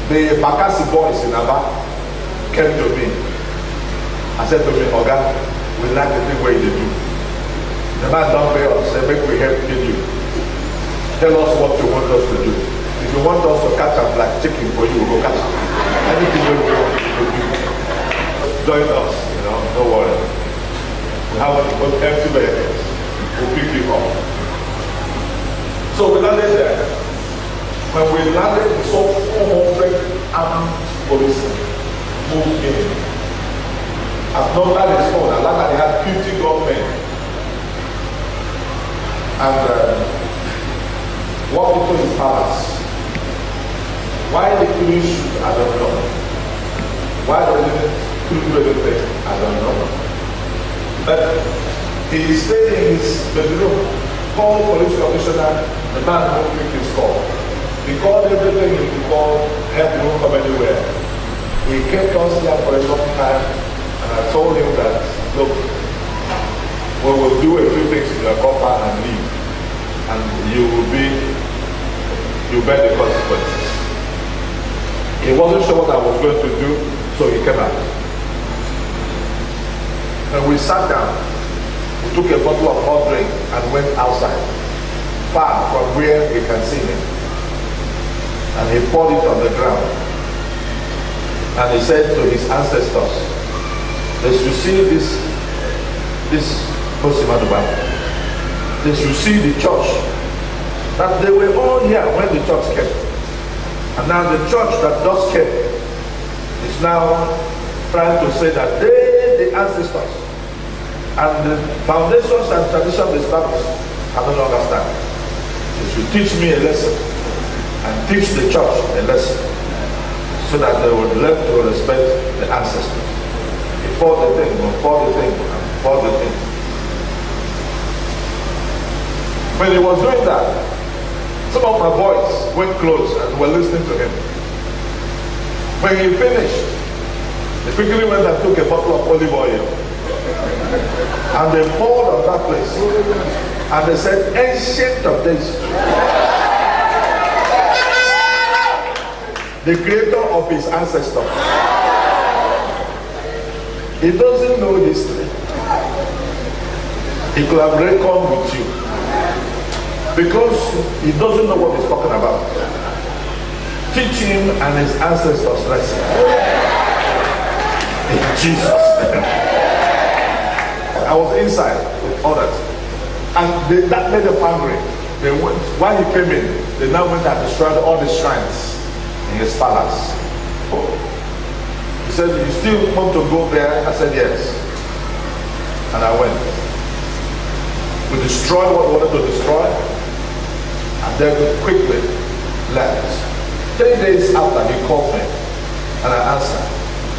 the Bakassi boys in Aba came to me. I said to me, Oga, we like the thing where you do. The man don't pay us, say, make we help you. Tell us what you want us to do. If you want us to catch up like chicken for you, we'll go catch up. Anything we want to do. Join us, don't worry. We have empty vehicles. We'll pick you up. So we landed there. When we landed, we saw 400 armed policemen moved in. As long as it's phone, they had 50 gunmen. And walked into his palace. Why they couldn't shoot, I don't know. Why they couldn't do anything, I don't know. But he stayed in his bedroom, called police commissioner, the man won't pick his call. He called everything he could call, help won't come anywhere. He kept us there for a long time, and I told him that, look, we will do a few things in your compound and leave, and you bear the consequences. He wasn't sure what I was going to do, so he came out. And we sat down, we took a bottle of hot drink and went outside, far from where he can see me. And he poured it on the ground. And he said to his ancestors, they should see this Mosy Madugba. They should see the church. That they were all here when the church came. And now the church that just came is now trying to say that they, the ancestors, and the foundations and traditions established are no longer standing. They should teach me a lesson and teach the church a lesson so that they would learn to respect the ancestors. Before the thing, before the thing, and before the thing. When he was doing that, some of my boys went close and were listening to him. When he finished, they quickly went and took a bottle of olive oil and they poured on that place. And they said, ancient of days, the creator of his ancestors. He doesn't know history. He could have reckoned with you because he doesn't know what he's talking about. Teach him and his ancestors lesson. In Jesus' name. I was inside with others, and that made them angry. They went, while he came in, they now went and destroyed all the shrines in his palace. He said, you still want to go there? I said, yes. And I went. We destroyed what we wanted to destroy, and then we quickly left. 3 days after, he called me, and I answered.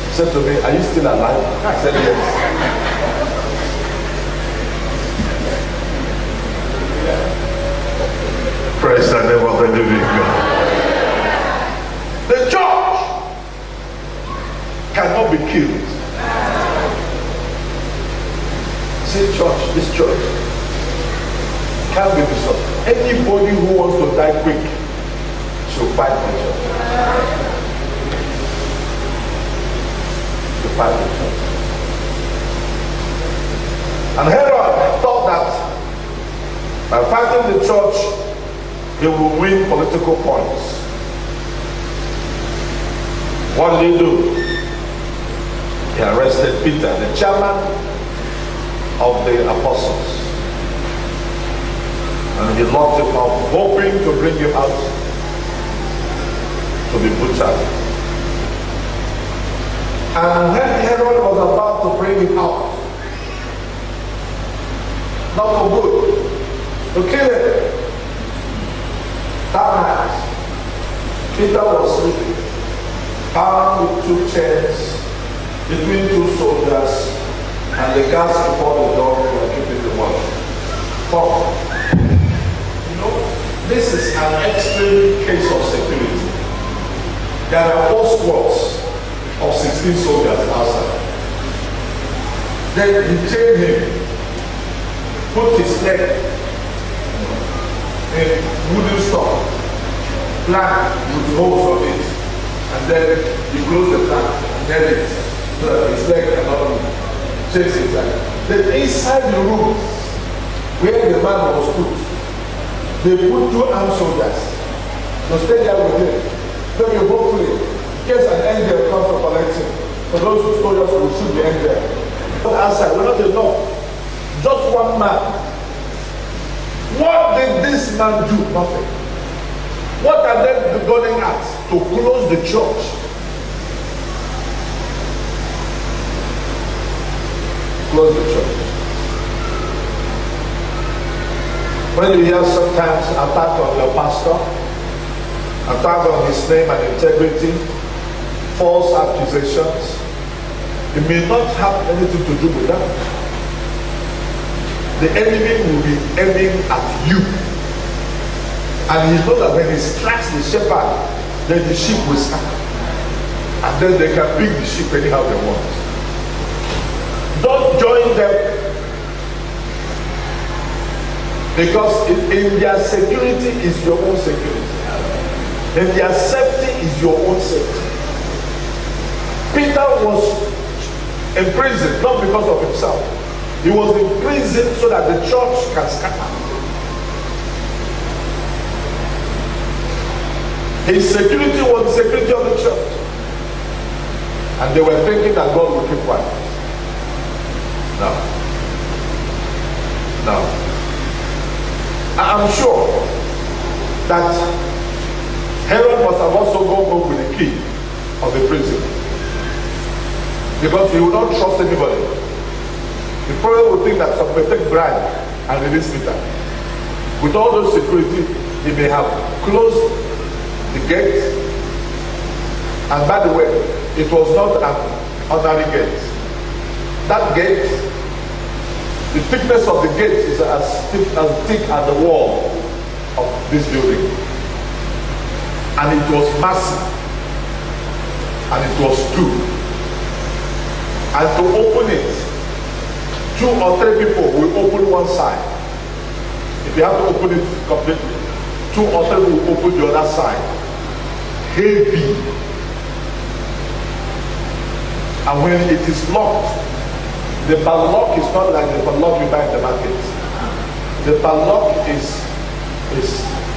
He said to me, are you still alive? I said, yes. Praise the name of the living God. The church cannot be killed. See, church, this church can't be destroyed. Anybody who wants to die quick should fight the church. Should fight the church. And Herod thought that by fighting the church, he will win political points. What did he do? He arrested Peter, the chairman of the apostles. And he locked him up, hoping to bring him out to be butchered. And when Herod was about to bring him out, not for good, to kill him, that night, Peter was sleeping, bound with 2 chains between 2 soldiers, and the guards before the door were keeping the watch. But, this is an extreme case of security. There are 4 squads of 16 soldiers outside. Then he chained him, put his leg in wooden stock, plank with holes on it, and then he closed the plank and then it, so that his leg cannot move. Chains inside. Then inside the room where the man was put, they put 2 armed soldiers to stay there with him. Maybe hopefully, in case an angel comes to collect him, for those 2 soldiers will shoot the angel. But outside, we're not enough. Just 1 man. What did this man do? Nothing. What are they going at? To close the church. Close the church. When you hear sometimes attack on your pastor, attack on his name and integrity, false accusations, it may not have anything to do with that. The enemy will be aiming at you. And he knows that when he strikes the shepherd, then the sheep will scatter. And then they can pick the sheep anyhow they want. Don't join them. Because in their security is your own security. In their safety is your own safety. Peter was in prison, not because of himself. He was in prison so that the church can scatter. His security was the security of the church. And they were thinking that God would keep quiet. No. I'm sure that Herod must have also gone home with the key of the prison. Because he would not trust anybody. The prophet would think that some may take bribe and release Peter. With all those security, he may have closed the gate. And by the way, it was not an ordinary gate. That gate, the thickness of the gate is as thick as the wall of this building. And it was massive. And it was true. And to open it, 2 or 3 people will open one side. If you have to open it completely, 2 or 3 will open the other side. Heavy. And when it is locked, the padlock is not like the padlock you buy in the market. The padlock is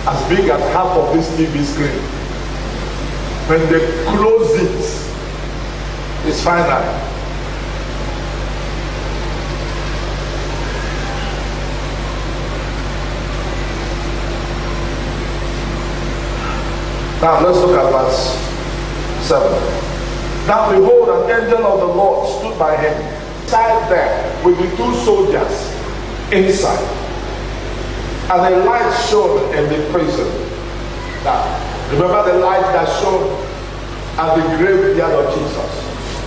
as big as half of this TV screen. When they close it, it's final. Now let's look at verse 7. Now behold, an angel of the Lord stood by him, side there with the 2 soldiers inside. And a light shone in the prison. Now, remember the light that shone at the graveyard of Jesus.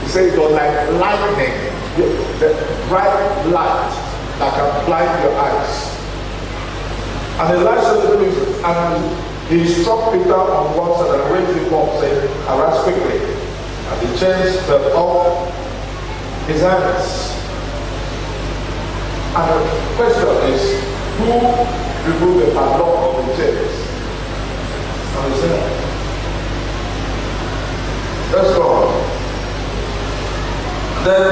He said it was like lightning, the bright light that can blind your eyes. And the light shone in the prison, and he struck Peter on one side and raised him up, saying, "Arise quickly." And the chains fell off his hands. And the question is, who removed the padlock of the chains? Understand? Let's go on. Then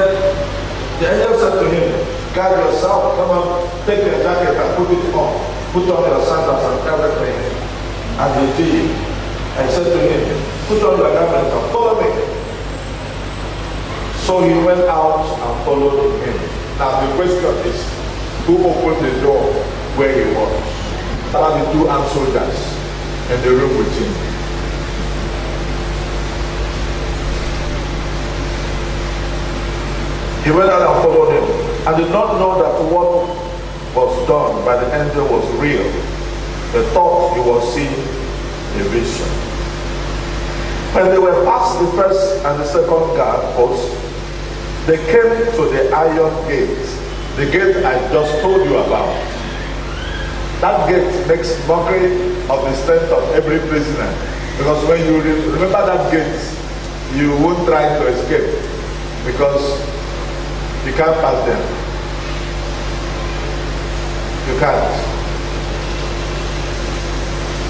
the angel said to him, "Guard yourself, come on, take your jacket and put it on. Put on your sandals and everything." And he did. And said to him, "Put on your garment and follow me." So he went out and followed him. Now the question is, who opened the door where he was? There were the 2 armed soldiers in the room with him. He went out and followed him, and did not know that what was done by the angel was real. They thought he was seeing a vision. When they were past the first and the second guard post, they came to the iron gate, the gate I just told you about. That gate makes mockery of the strength of every prisoner, because when you remember that gate, you won't try to escape, because you can't pass them. You can't.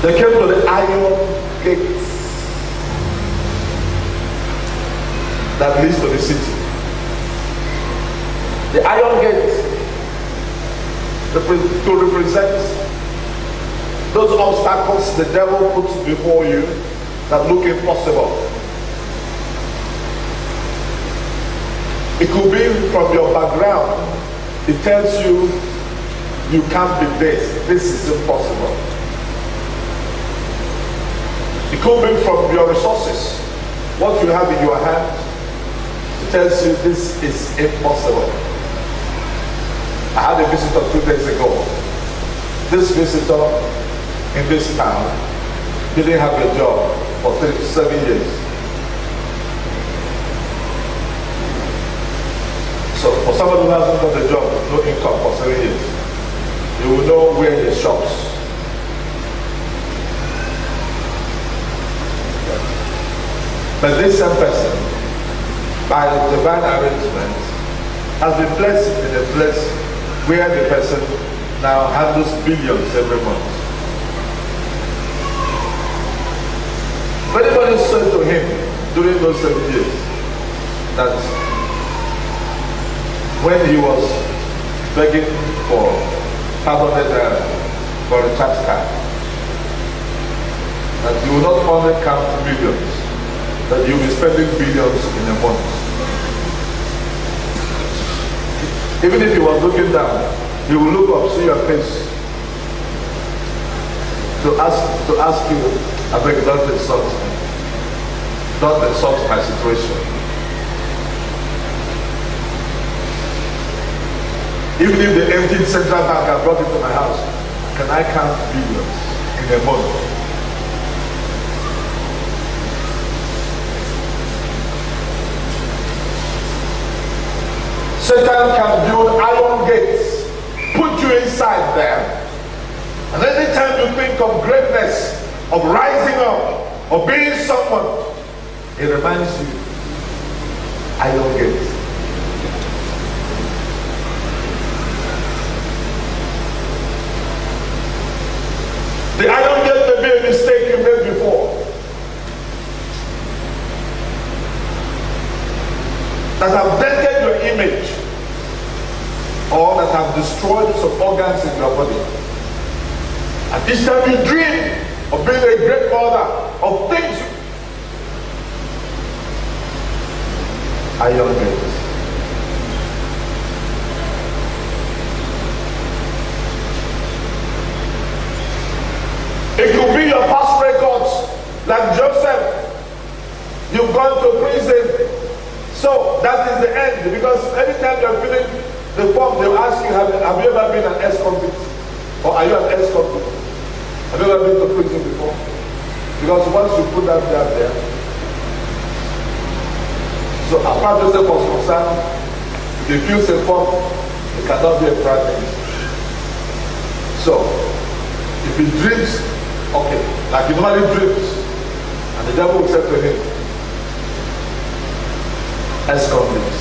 They came to the iron gate that leads to the city. The iron gate to represent those obstacles the devil puts before you that look impossible. It could be from your background. It tells you you can't be this. This is impossible. It could be from your resources. What you have in your hand, it tells you this is impossible. I had a visitor 2 days ago. This visitor in this town didn't have a job for 7 years. So for somebody who hasn't got a job, no income for 7 years, you will know where he shops. But this same person, by divine arrangement, has been placed in a place where the person now handles billions every month. When anybody said to him during those 7 years that when he was begging for 500 for a tax card, that you will not only count millions, that you will be spending billions in a month. Even if he was looking down, he will look up, see your face, to ask you, I beg, don't insult me. Don't insult my situation. Even if the empty central bank I brought it to my house, can I count billions in a month? Satan can build iron gates, put you inside there. And anytime you think of greatness, of rising up, of being someone, it reminds you, iron gates. The iron gate may be a mistake you made before. That have dented your image, or that have destroyed some organs in your body. And each time you dream of being a great mother, of things, iron gates. It could be your past records, like Joseph. You've gone to prison. So that is the end, because anytime you're filling the form, they'll ask you, have you ever been an ex-convict? Or are you an ex-convict? Have you ever been to prison before? Because once you put that down there, so as far as Joseph was concerned, if he fills a form, he cannot be a prime minister. So, if he dreams, okay, like he normally dreams, and the devil will say to him, ex-convict.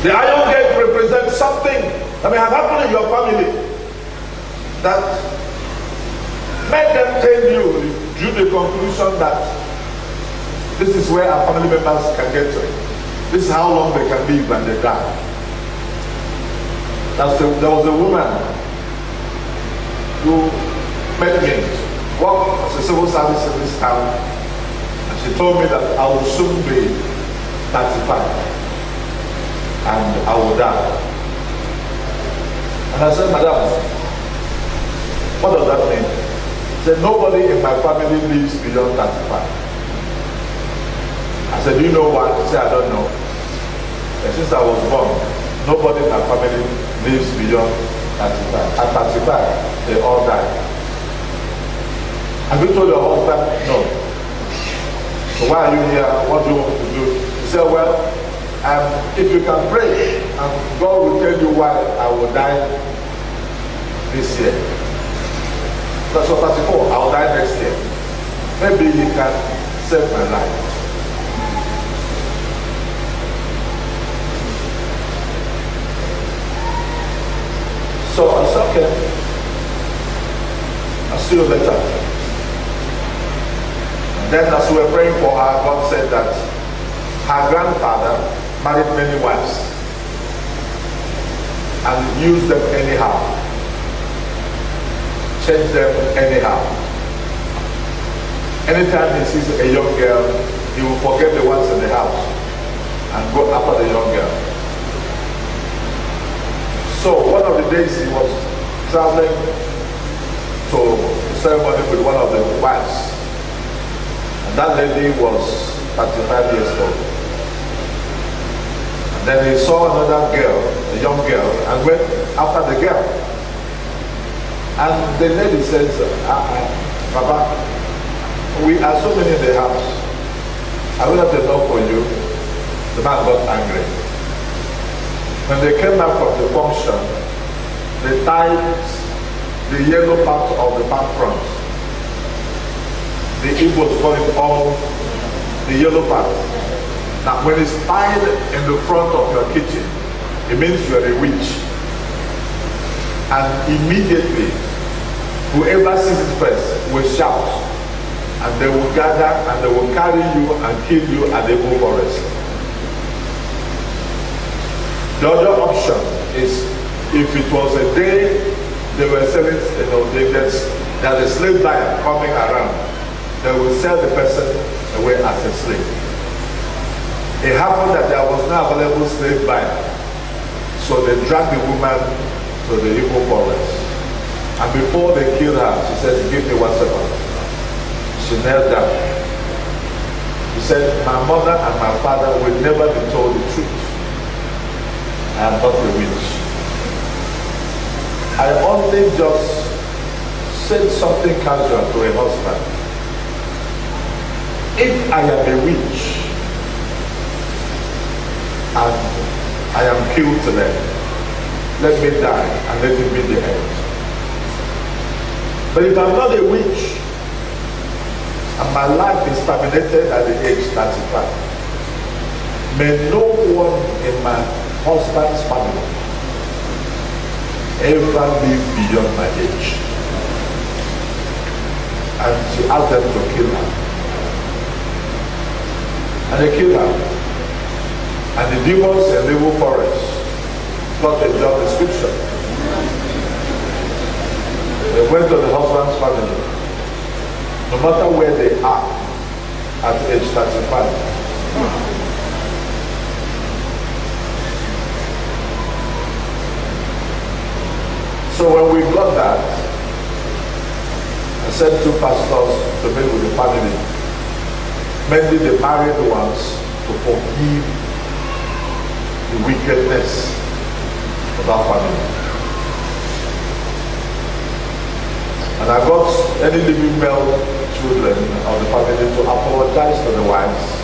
The iron gate represents something that may have happened in your family that made them tell you, drew the conclusion that this is where our family members can get to it. This is how long they can live when they die. There was a woman who met me, worked as a civil service in this town, and she told me that I will soon be 35 and I will die. And I said, Madam, what does that mean? She said, nobody in my family lives beyond 35. I said, do you know why? She said, I don't know. And since I was born, nobody in my family lives beyond 35. At 35, they all died. Have you told your husband, no? So why are you here? What do you want to do? He said, well, if you can pray, and God will tell you why I will die this year. That's what 34, I will die next year. Maybe he can save my life. So I said, okay, I'll see you later. And then as we were praying for her, God said that her grandfather married many wives and used them anyhow, changed them anyhow. Anytime he sees a young girl, he will forget the ones in the house and go after the young girl. So one of the days he was traveling to a ceremony with one of the wives. And that lady was 35 years old. And then he saw another girl, a young girl, and went after the girl. And the lady says, Papa, we are so many in the house. I will have the door for you. The man got angry. When they came back from the function, they tied the yellow part of the back front. The Igbos call it all the yellow part. Now when it's tied in the front of your kitchen, it means you are a witch. And immediately, whoever sees it first will shout. And they will gather and they will carry you and kill you at the Igbo forest. The other option is if it was a day they were selling, there's a slave buyer coming around, they will sell the person away as a slave. It happened that there was no available slave buyer, so they dragged the woman to the Igbo forest. And before they killed her, she said, give me 1 second. She knelt down. She said, my mother and my father will never be told the truth. I am not a witch. I only just said something casual to a husband. If I am a witch and I am killed today, let me die and let it be the end. But if I'm not a witch and my life is terminated at the age 35, may no one in my husband's family ever live beyond my age. And she asked them to kill her. And they killed her. And the demons in the Igbo forest got a job description. They went to the husband's family. No matter where they are at age 35. So when we got that, I sent 2 pastors to meet with the family, mainly the married ones, to forgive the wickedness of our family. And I got any living male children of the family to apologize to the wives.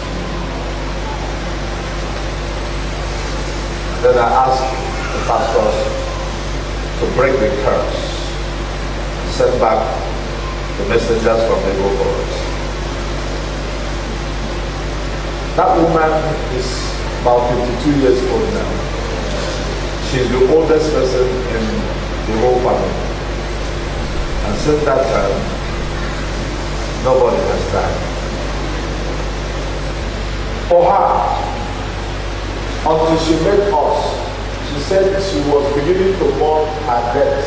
Then I asked the pastors to break the curse, send back the messengers from the Igbo forest. That woman is about 52 years old now. She's the oldest person in the whole family. And since that time, nobody has died. For her, until she met us, she said she was beginning to mourn her death.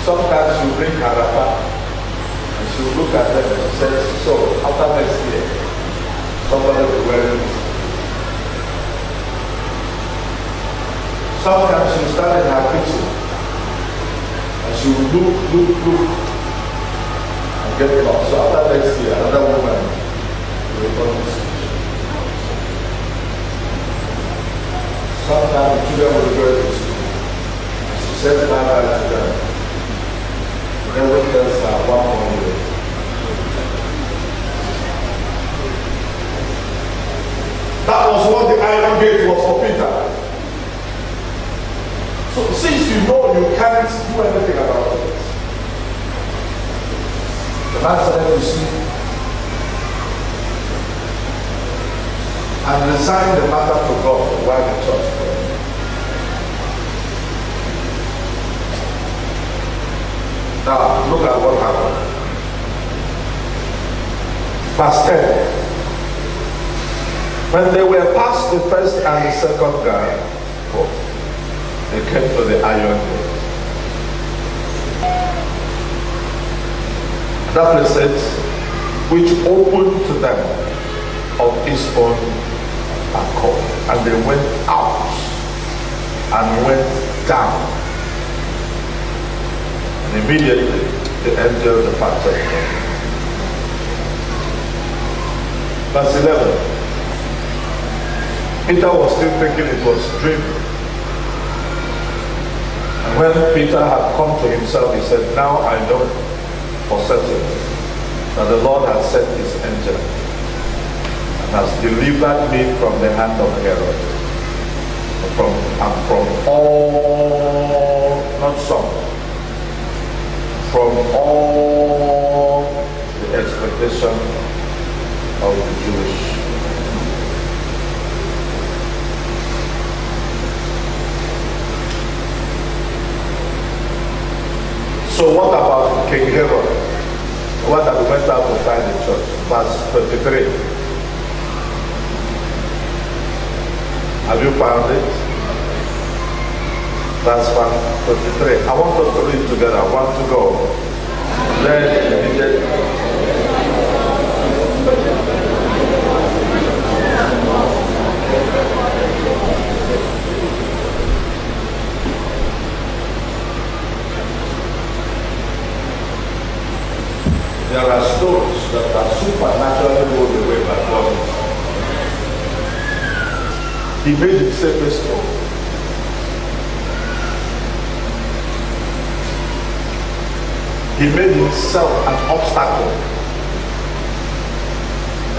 Sometimes she will bring her wrapper and she will look at them and she says, so after next year, somebody will wear it. Sometimes she will stand in her kitchen and she will look and get lost. So after next year, another woman will come to see. Sometimes the children will go to school. said bye-bye to them. Then witness one more year. That was what the iron gate was for Peter. So since you know you can't do anything about it, the man said to see and resign the matter to God while the church prayed. Now look at what happened. Verse 10. When they were past the first and the second guard, they came to the iron gate. That place said, which opened to them of his own accord. And they went out and went down. And immediately the angel departed them. Verse 11. Peter was still thinking it was dreaming. And when Peter had come to himself, he said, now I know for certain that the Lord has sent his angel and has delivered me from the hand of Herod, and from all, not some, from all the expectation of the Jewish. So what about King Herod? The one that we went out to find the church. Verse 23. Have you found it? Verse 23. I want us to read together. 1 to go. Then immediately. There are stones that are supernaturally rolled away by God. He made the safest stone. He made himself an obstacle.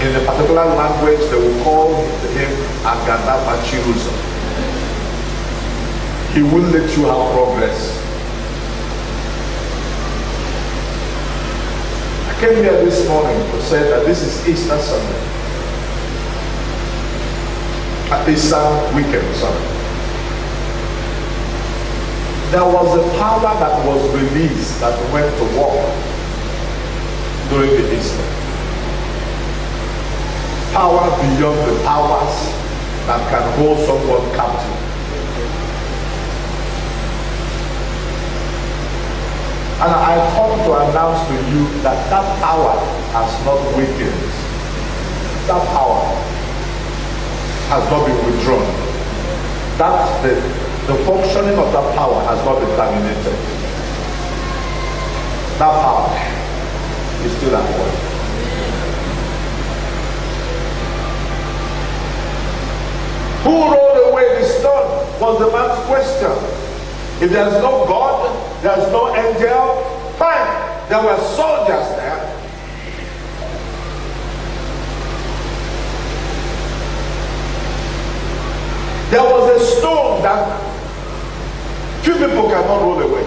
In a particular language, they will call him Agadama Chirusa. He will let you have progress. I came here this morning to say that this is Easter Sunday. Easter weekend, sorry. There was a power that was released that went to work during the Easter. Power beyond the powers that can hold someone captive. And I come to announce to you that that power has not weakened. That power has not been withdrawn. That the functioning of that power has not been terminated. That power is still at work. Who rolled away the stone was the man's question. If there's no God, there's no angel, fine. There were soldiers there. There was a stone that few people cannot roll away.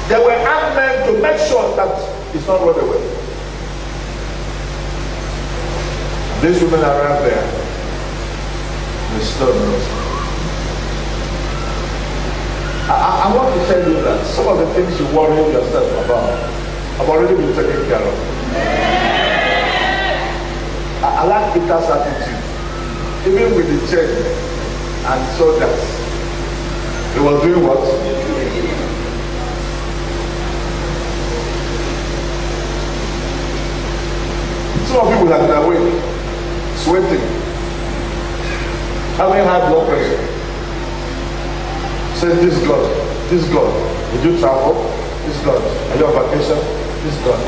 There were armed men to make sure that it's not rolled away. These women around there, the stone rolls. I want to tell you that some of the things you worry yourself about have already been taken care of. I like Peter's attitude. Even with the chain and soldiers, he was doing what? Some of people have been awake, sweating, having high blood pressure. Say, this God, would you travel? This God, are you on vacation? This God.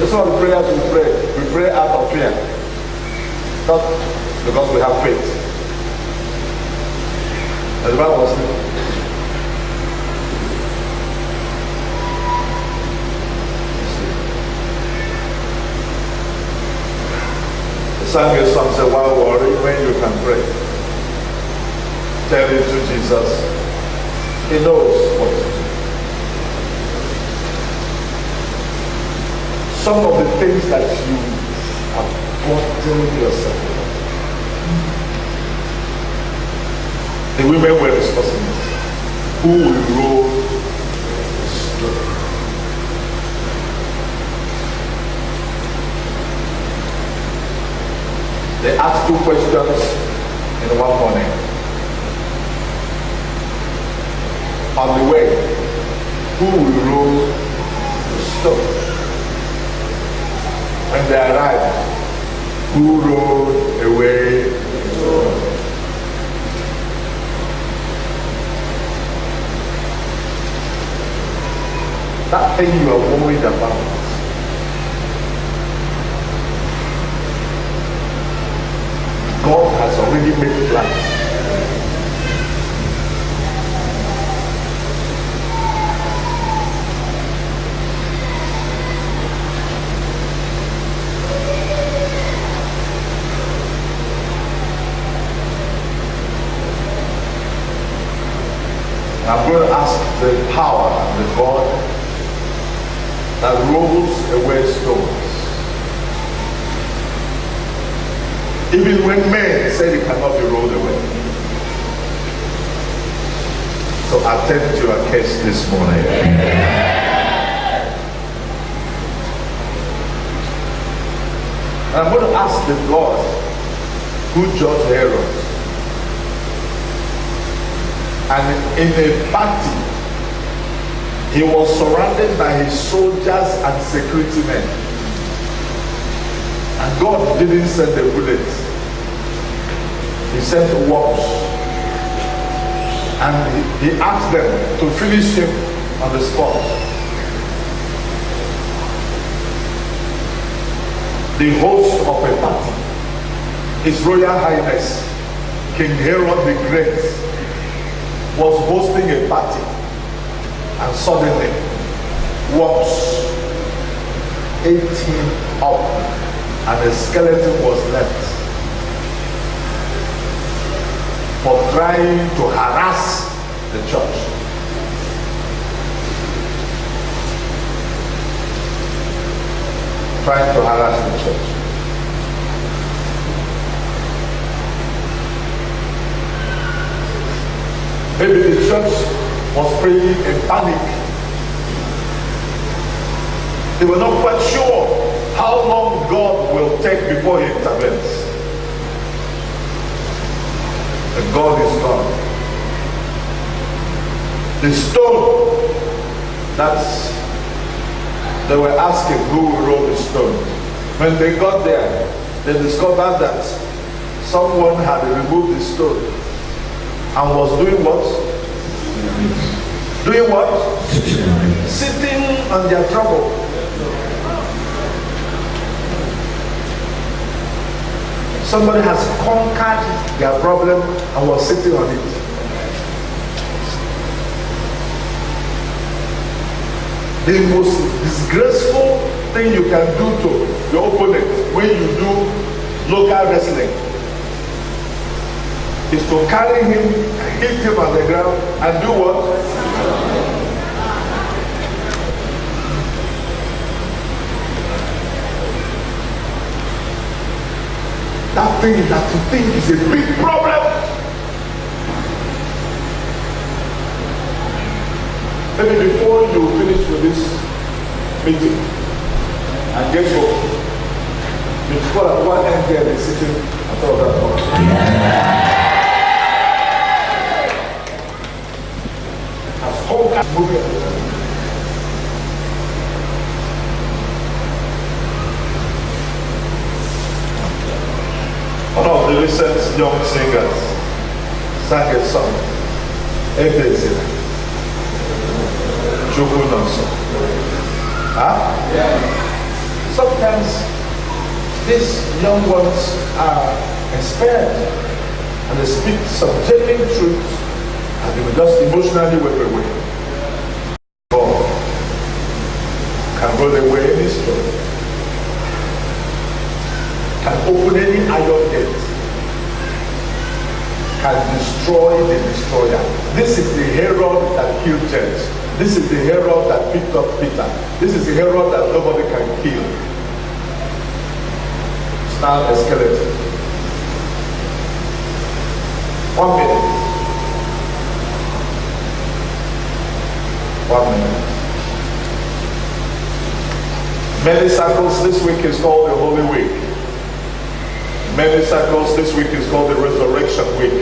That's all the prayers we pray. We pray out of fear. Not because we have faith. And the man was sleeping. The sang a song said, why worry when you can pray? Tell it to Jesus. He knows what to do. Some of the things that you have gotten yourself. The women were responsible. Who will roll the stone? They asked 2 questions in one morning. On the way, who will roll the stone? When they arrived, who rolled away the stone? That thing you are worried about, God has already made plans. I'm going to ask the power and the God that rolls away stones. Even when men say it cannot be rolled away. So attend to your case this morning. And I'm going to ask the God who judged Herod. And in a party, he was surrounded by his soldiers and security men. And God didn't send the bullets. He sent the worms. And he asked them to finish him on the spot. The host of a party, His Royal Highness, King Herod the Great, was hosting a party. And suddenly, worms ate him up, and a skeleton was left for trying to harass the church. Trying to harass the church. Maybe the church was praying in panic. They were not quite sure how long God will take before He intervenes. And God is God. The stone that they were asking who will roll the stone. When they got there, they discovered that someone had removed the stone and was doing what? Doing what? Sitting on their trouble. Somebody has conquered their problem and was sitting on it. The most disgraceful thing you can do to your opponent when you do local wrestling is to carry him, hit him on the ground, and do what? That thing that you think is a big problem. Maybe before you finish with this meeting and get home, you've got one end there and sitting on top of that one. Has conquered moving. One of the recent young singers sang a song, Ebezina, Jokunanso. Huh? Yeah. Sometimes these young ones are inspired and they speak some genuine truth And they will just emotionally wave away. God can roll away any stone, can open any iron gate, can destroy the destroyer. This is the Herod that killed James. This is the Herod that picked up Peter. This is the Herod that nobody can kill. It's now a skeleton. 1 minute. 1 minute. Many circles this week is called the Holy Week. Many circles this week is called the Resurrection Week.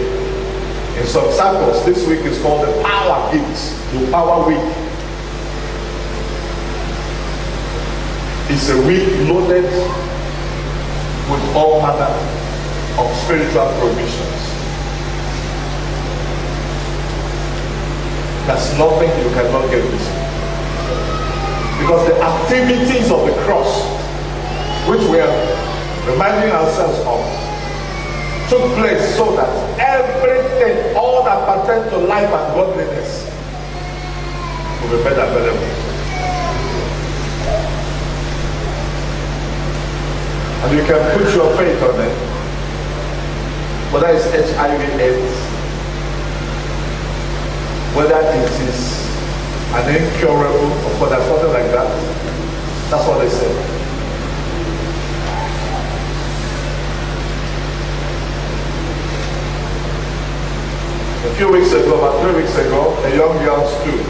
In some circles this week is called the Power Gifts, the Power Week. It's a week loaded with all manner of spiritual provisions. There's nothing you cannot get this week. Because the activities of the cross, which we are reminding ourselves of, took place so that everything, all that pertains to life and godliness, will be made available. And you can put your faith on it. Whether it's HIV/AIDS, whether it is an incurable, or there's something like that. That's what they say. A few weeks ago, about 3 weeks ago, a young girl stood.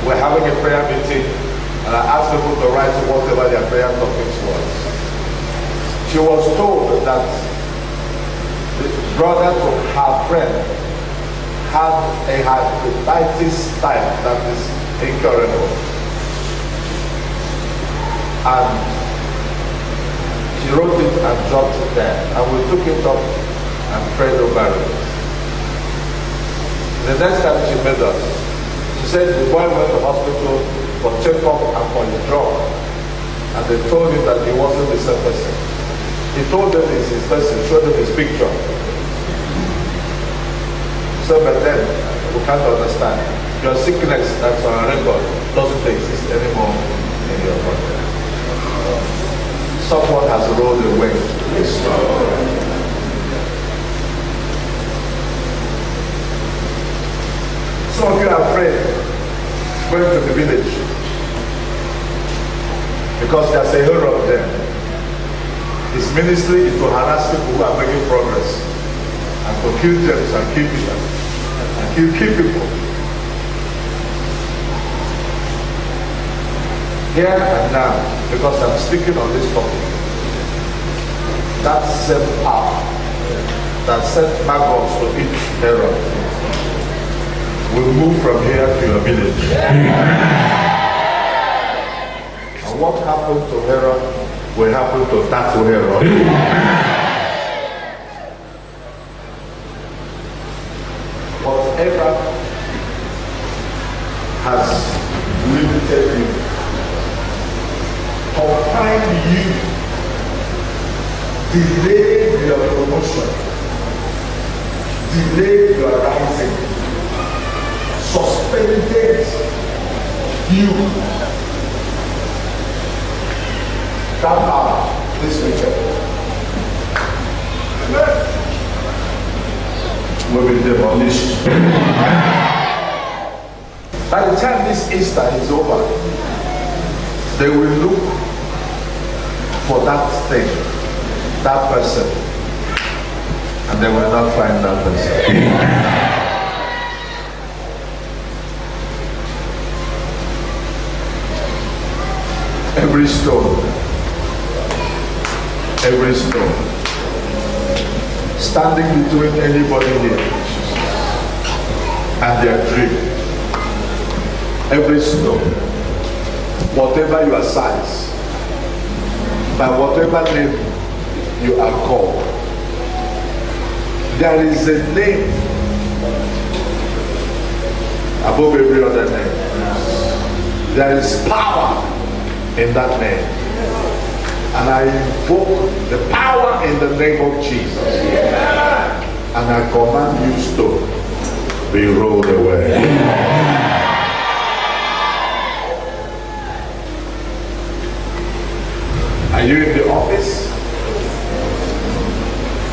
We're having a prayer meeting, and I asked people to write whatever their prayer topics was. She was told that the brother to her friend had a hepatitis type that is incurable. And she wrote it and dropped it there. And we took it up and prayed over it. The next time she met us, she said the boy went to the hospital for checkup and for his drug. And they told him that he wasn't the same person. He told them it's his person, showed them his picture. So, but then we can't understand. Your sickness that's on a record doesn't exist anymore in your body. Someone has rolled away. Some of you are afraid going to the village because there's a Herod there. His ministry is to harass people who are making progress and to kill James and kill Peter and kill people. Here and now, because I'm speaking on this topic, that same power that sent maggots to each Herod will move from here to your village. And what happened to Herod will happen to that Herod. Whatever has limited you, confined you, delayed your promotion, delayed your rising, suspended you, that power this weekend will be demolished. By the time this Easter is over, they will look for that thing, that person, and they will not find that person. Every stone standing between anybody here and their dream, every stone, whatever your size, by whatever name you are called, there is a name above every other name. There is power in that name. And I invoke the power in the name of Jesus. And I command you, stone, be rolled away. Are you in the office?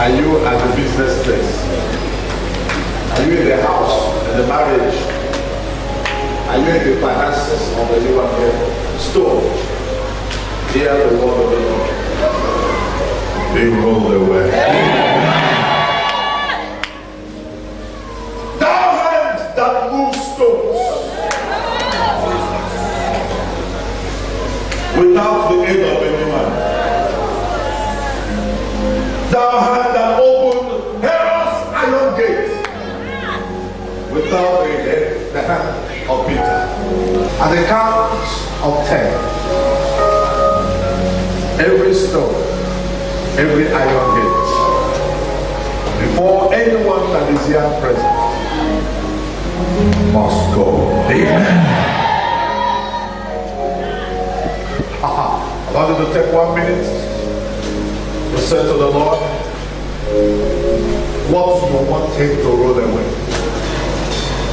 Are you at the business place? Are you in the house, in the marriage? Are you in the finances of the living store? Hear the word of the Lord. Be rolled away. Thou hand that moves stones without the aid of any man. Thou hand that opened Herod's iron gate without the hand of Peter. At the count of 10, every stone, every iron gate, before anyone that is here present, must go. Amen. I want you to take 1 minute to say to the Lord, what you want him to roll away.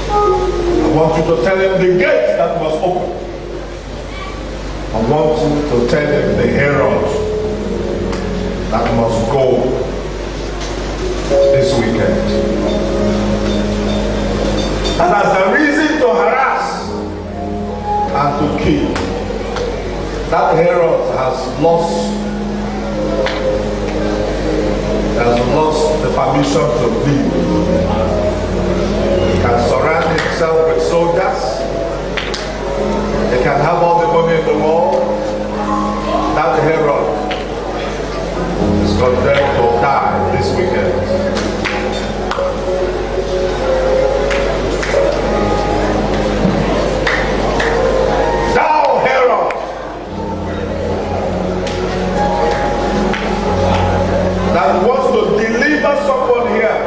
I want you to tell him the gate that must open. I want you to tell him the herald that must go this weekend. And as a reason to harass and to kill, that herald has lost the permission to live. He can surround himself with soldiers. He can have all the money in the world. That herald is condemned to die this weekend. Thou herald, that wants to deliver someone here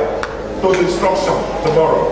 to destruction tomorrow.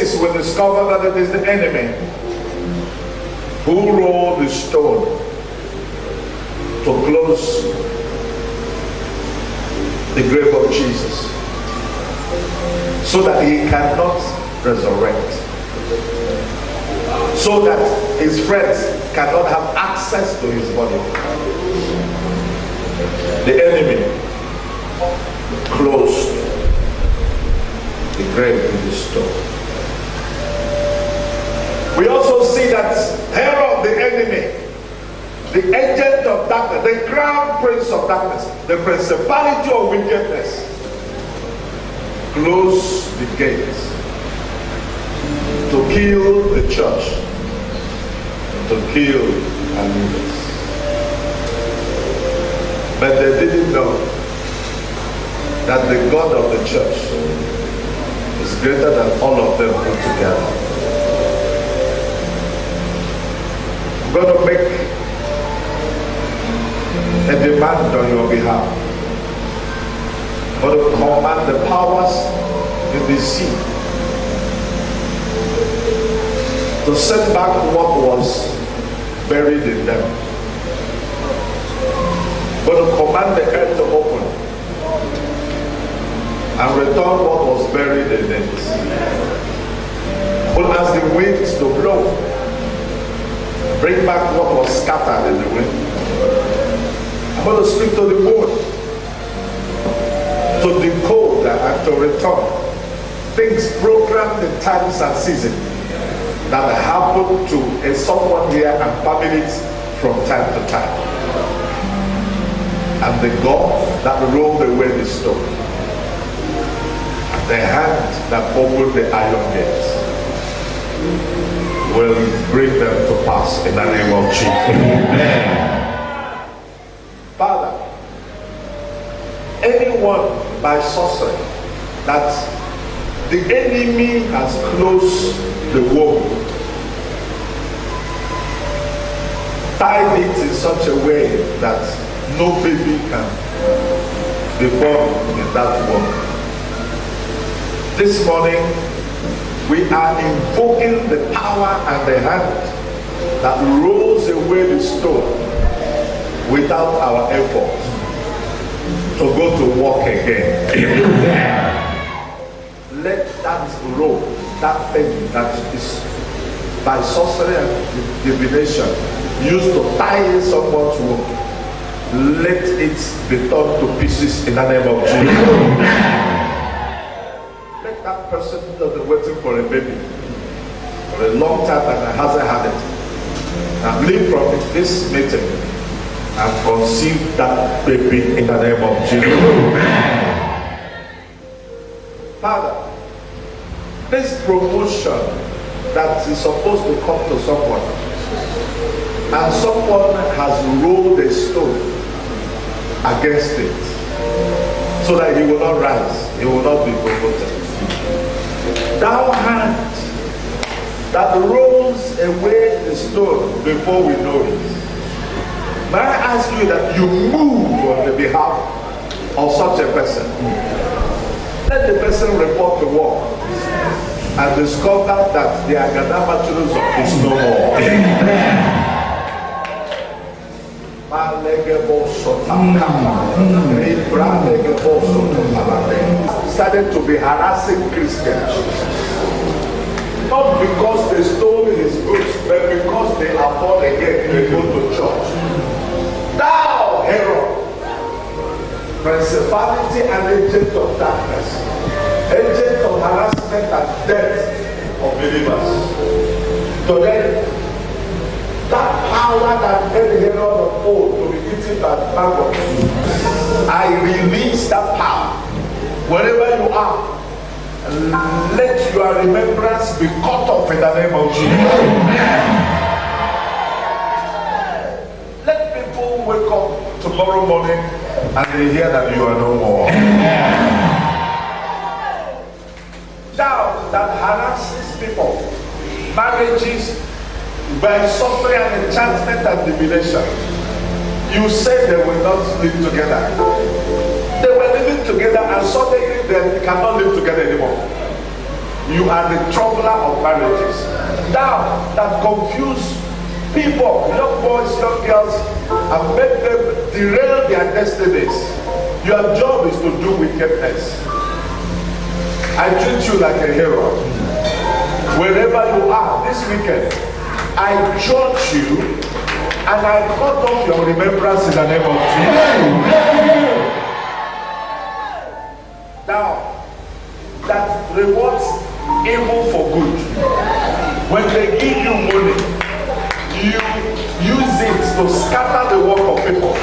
basis, we discover that it is the enemy who rolled the stone to close the grave of Jesus, so that he cannot resurrect, so that his friends cannot have access to his body. The enemy closed the grave with the stone. We also see that Herod, the enemy, the agent of darkness, the crown prince of darkness, the principality of wickedness, closed the gates to kill the church, to kill believers. But they didn't know that the God of the church is greater than all of them put together. I'm going to make a demand on your behalf. I'm going to command the powers in the sea to send back what was buried in them. I'm going to command the earth to open and return what was buried in it. But as the winds to blow, bring back what was scattered in the wind. I'm going to speak to the moon to decode and to return things programmed in times and seasons that happen to someone here and families from time to time. And the God that rolled away the stone, and the hand that opened the iron gates, will bring them to pass in the name of Jesus. Amen. Father, anyone by sorcery that the enemy has closed the womb, tied it in such a way that no baby can be born in that womb. This morning, we are invoking the power and the hand that rolls away the stone without our effort to go to work again. Let that rope, that thing that is by sorcery and divination used to tie someone's womb, let it be torn to pieces in the name of Jesus. Let that person that's been waiting for a baby for a long time and hasn't had it, and leave from this meeting and conceive that baby in the name of Jesus. Father, this promotion that is supposed to come to someone, and someone has rolled a stone against it, so that he will not rise, he will not be promoted. Thou hand that rolls away the stone before we know it, may I ask you that you move on the behalf of such a person. Let the person report to work and discover that the Agadamachulusm is no more. Started to be harassing Christians, not because they stole his books, but because they are born again, they go to church. Thou, Herod, principality and agent of darkness, agent of harassment and death of believers. Today, that power that made Herod of old to be eaten by maggots, I release that power. Wherever you are, let your remembrance be cut off in the name of Jesus. Let people wake up tomorrow morning and they hear that you are no more. Doubt that harasses people, marriages, by suffering and enchantment and divination. You said they will not live together. They were living together and suddenly they cannot live together anymore. You are the troubler of marriages. Now that confuse people, young boys, young girls, and make them derail their destinies. Your job is to do wickedness. I treat you like a hero. Wherever you are this weekend, I judge you and I cut off your remembrance in the name of Jesus. Now, that rewards evil for good. When they give you money, you use it to scatter the work of people.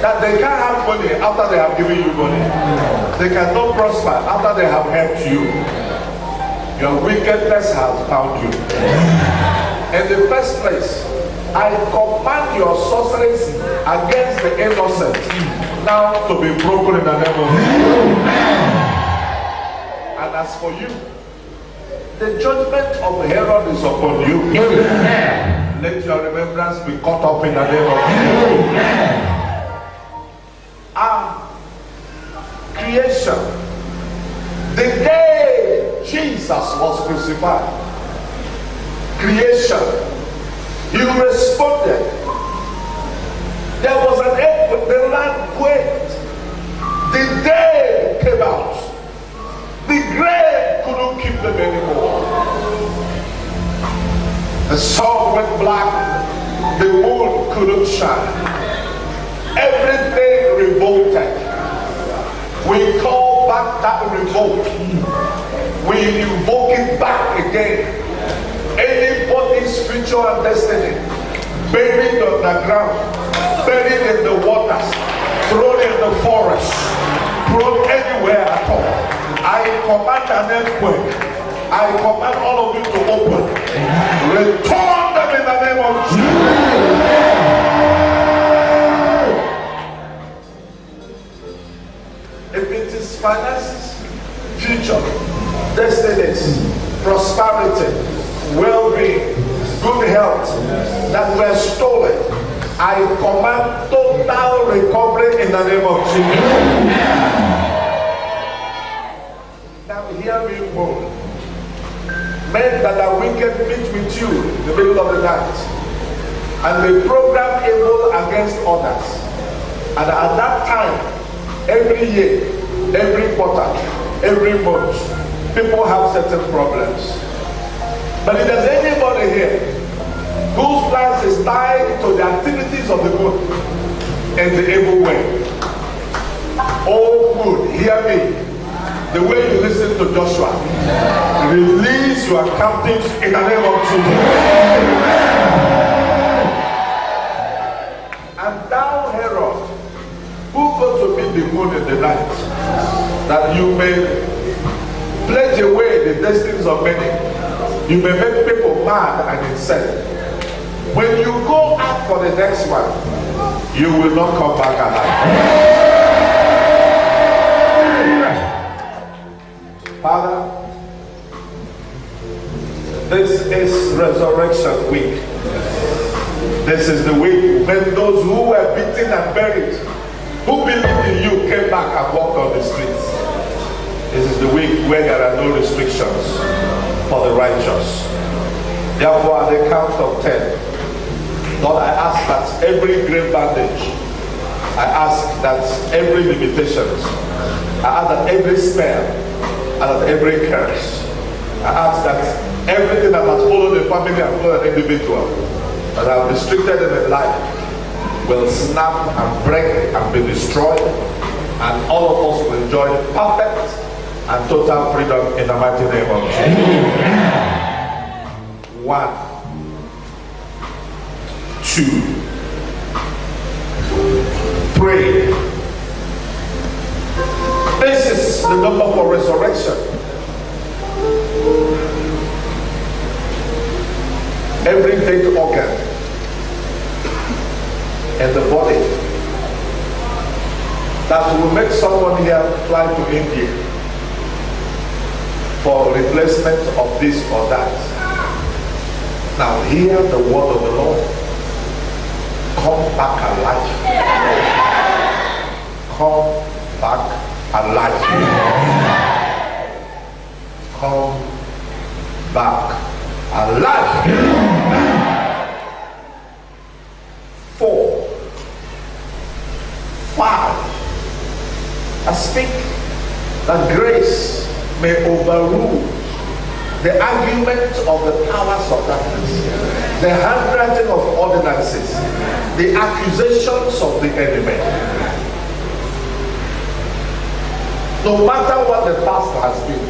That they can't have money after they have given you money. They cannot prosper after they have helped you. Your wickedness has found you. In the first place, I command your sorceries against the innocent now to be broken in the name of Jesus. And as for you, the judgment of Herod is upon you. Let your remembrance be cut off in the name of Jesus. Creation. The day Jesus was crucified, creation, you responded. There was an earthquake, the land quaked. The day came out. The grave couldn't keep them anymore. The sun went black, the moon couldn't shine. Everything revolted. We call back that revolt. We invoke it back again. Anybody's future and destiny buried on the ground, buried in the waters, thrown in the forest, thrown anywhere at all. I command an earthquake. I command all of you to open. Return them in the name of Jesus. If it is finances, future, destinies, prosperity, well-being, good health that were stolen, I command total recovery in the name of Jesus. Now hear me more. Men that are wicked meet with you in the middle of the night and they program evil against others. And at that time, every year, every quarter, every month, people have certain problems. But if there's anybody here whose plans is tied to the activities of the good and the evil way, oh good, hear me. The way you listen to Joshua, release your captives in the name of Jesus. And thou, Herod, who go to meet the moon in the night, that you may pledge away the destinies of many. You may make people mad and insane. When you go out for the next one, you will not come back alive. Father, this is Resurrection Week. This is the week when those who were beaten and buried, who believed in you, came back and walked on the streets. This is the week where there are no restrictions for the righteous. Therefore, at the count of 10, Lord, I ask that every grave bandage, I ask that every limitation, I ask that every spell, and that every curse, I ask that everything that has followed the family and followed an individual that have restricted them in life will snap and break and be destroyed, and all of us will enjoy perfect and total freedom in the mighty name of Jesus. 1, 2, 3. This is the number for resurrection. Every dead organ in the body that will make someone here fly to India for replacement of this or that. Now hear the word of the Lord. Come back alive. Come back alive. Come I speak that grace may overrule the argument of the powers of darkness, the handwriting of ordinances, the accusations of the enemy. No matter what the past has been,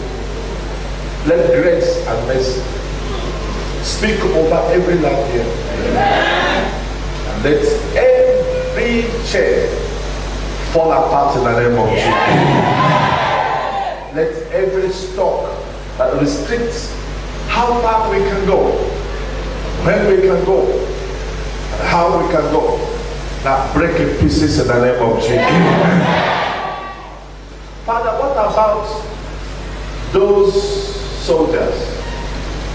let grace and mercy speak over every life here. And let every chain fall apart in the name of Jesus. Let every stock that restricts how far we can go, when we can go, and how we can go, now break in pieces in the name of Jesus. Father, what about those soldiers?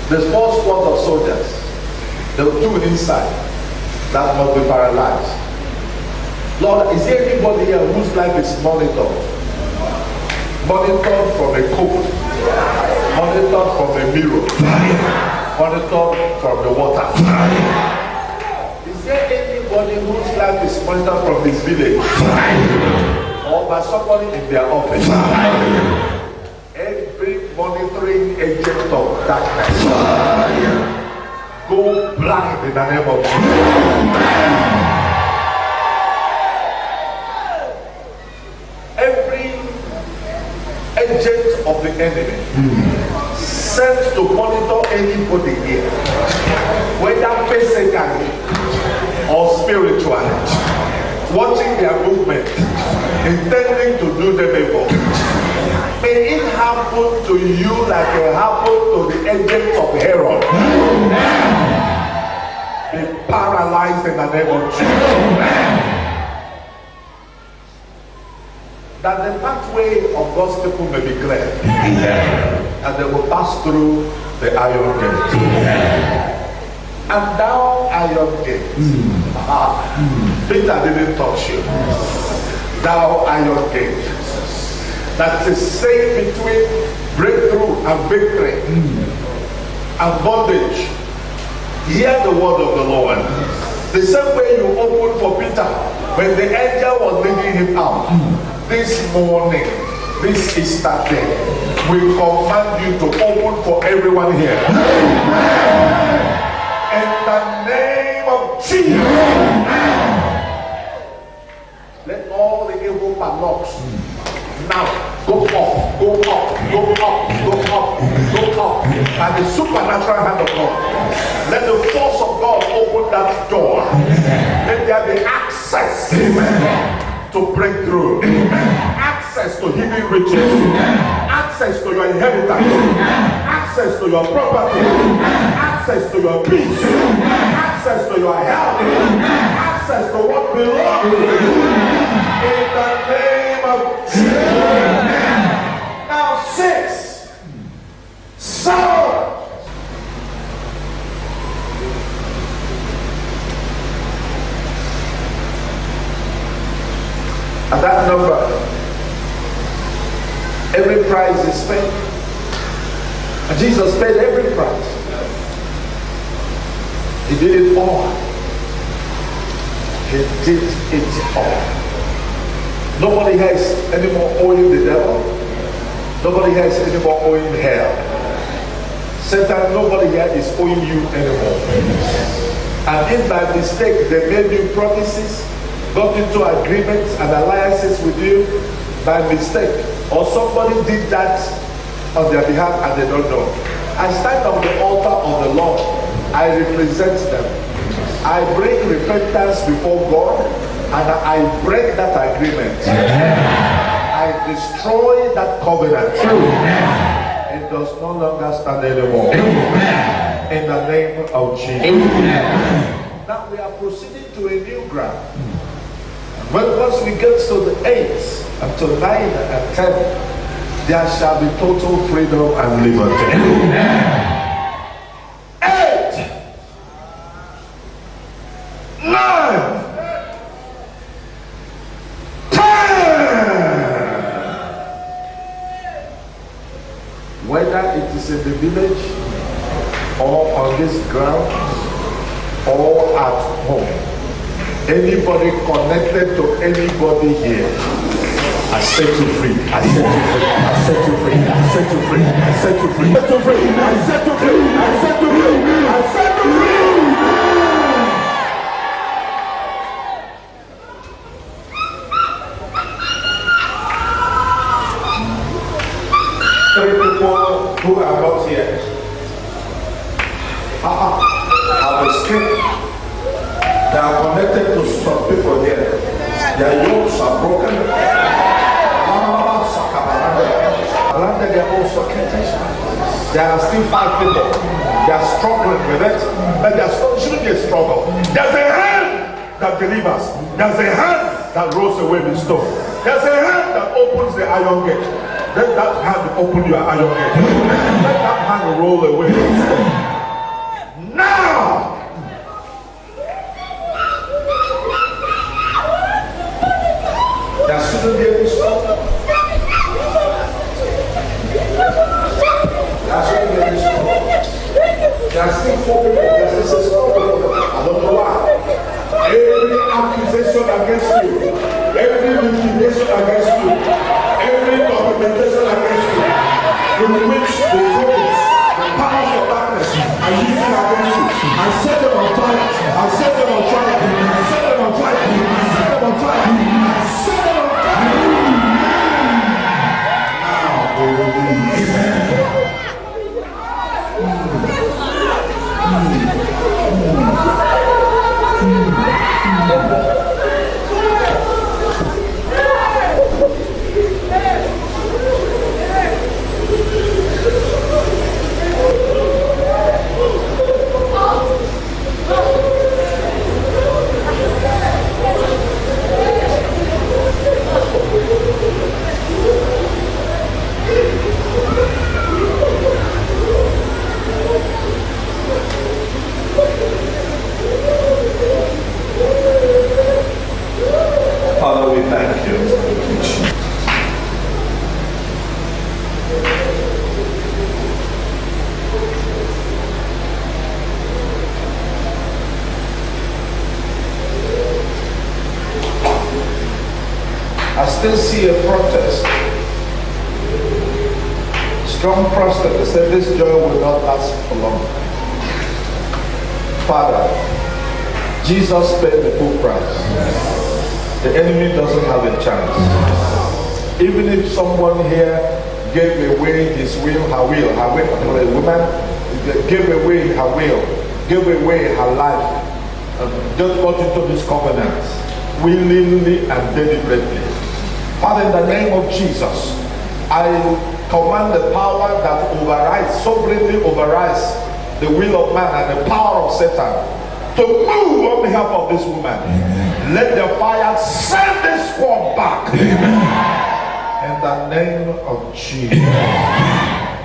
The first squad of soldiers, the two inside that must be paralyzed. Lord, is there anybody here whose life is monitored? Monitored from a coat, monitored from a mirror, monitored from the water. Is there anybody whose life is monitored from this village? Or by somebody in their office? Every monitoring agent of darkness, go blind in the name of Jesus. Every agent of the enemy sent to monitor anybody here, whether physically or spiritually, watching their movement, intending to do them evil. May it happen to you like it happened to the agents of Herod. Be paralyzed in the name of Jesus. That the pathway of God's people may be clear, and they will pass through the iron gate. And thou iron gate, Peter didn't touch you. Thou iron gate, that is safe between breakthrough and victory and bondage. Hear the word of the Lord. The same way you opened for Peter when the angel was leading him out. This morning, this Easter day, we command you to open for everyone here. In the name of Jesus. Let all the evil padlocks now go up, go up, go up, go up, go up. And the supernatural hand of God. Let the force of God open that door. Let there be access to breakthrough. Access to hidden riches. Access to your inheritance. Access to your property. Access to your peace. Access to your health. Access to what belongs to you. In the name of Jesus. Now 6. So. At that number, every price is paid. And Jesus paid every price. He did it all. He did it all. Nobody has any more owing the devil. Nobody has any more owing hell. Satan, nobody here is owing you anymore. And if by mistake they made you promises, got into agreements and alliances with you by mistake, or somebody did that on their behalf and they don't know, I stand on the altar of the Lord. I represent them. I bring repentance before God and I break that agreement. I destroy that covenant. It does no longer stand anymore. In the name of Jesus. Now we are proceeding to a new ground. Once we get to the 8th, up to 9 and 10, there shall be total freedom and liberty. 8, 9, 10. Whether it is in the village, or on this ground, or at home. Anybody connected to anybody here, I set you free. I set you free. I set you free. I set you free. I set you free. I set you free. I set you free. I set you free. I set you free. Three people who are not here have escaped. They are connected to some people here. Their yokes are broken. There are still 5 people. They are struggling with it, but there shouldn't be a struggle. There's a hand that delivers. There's a hand that rolls away the stone. There's a hand that opens the iron gate. Let that hand open your iron gate. Let that hand roll away the stone. Now! There shouldn't be any struggle. There shouldn't be any struggle. There are still 4 people. There's still a struggle. I don't know why. Every accusation against you, every litigation against you, every documentation against you, in which the prophets, the powers of darkness are using against you, I set them on fire. I set them on fire. I set them on fire. I set them on fire. I set them on fire. Now they will be. Father, we thank you. I still see a protest. Strong protest. They said this joy will not last for long. Father, Jesus paid the full price. The enemy doesn't have a chance. Even if someone here gave away his will, her will, a woman gave away her will, gave away her life, just got into this covenant, willingly and deliberately. Father, in the name of Jesus, I command the power that overrides, sovereignly overrides the will of man and the power of Satan to move on behalf of this woman. Amen. Let the fire send this one back. Amen. In the name of Jesus. Amen.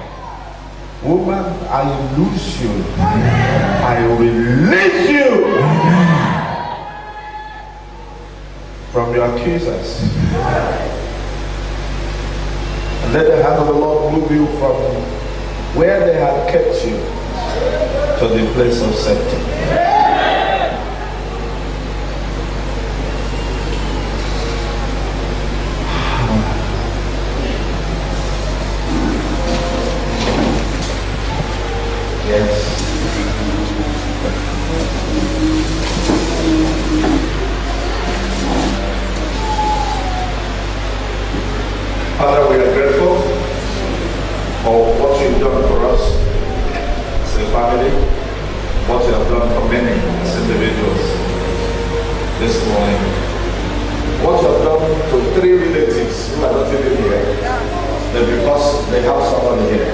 Woman, I loose you. Amen. I release you. Amen. From your accusers. And let the hand of the Lord move you from where they had kept you to the place of safety. Yes. Father, we are grateful for what you've done for us as a family, what you have done for many as individuals this morning, what you have done to 3 relatives who are not even here, that because they have someone here,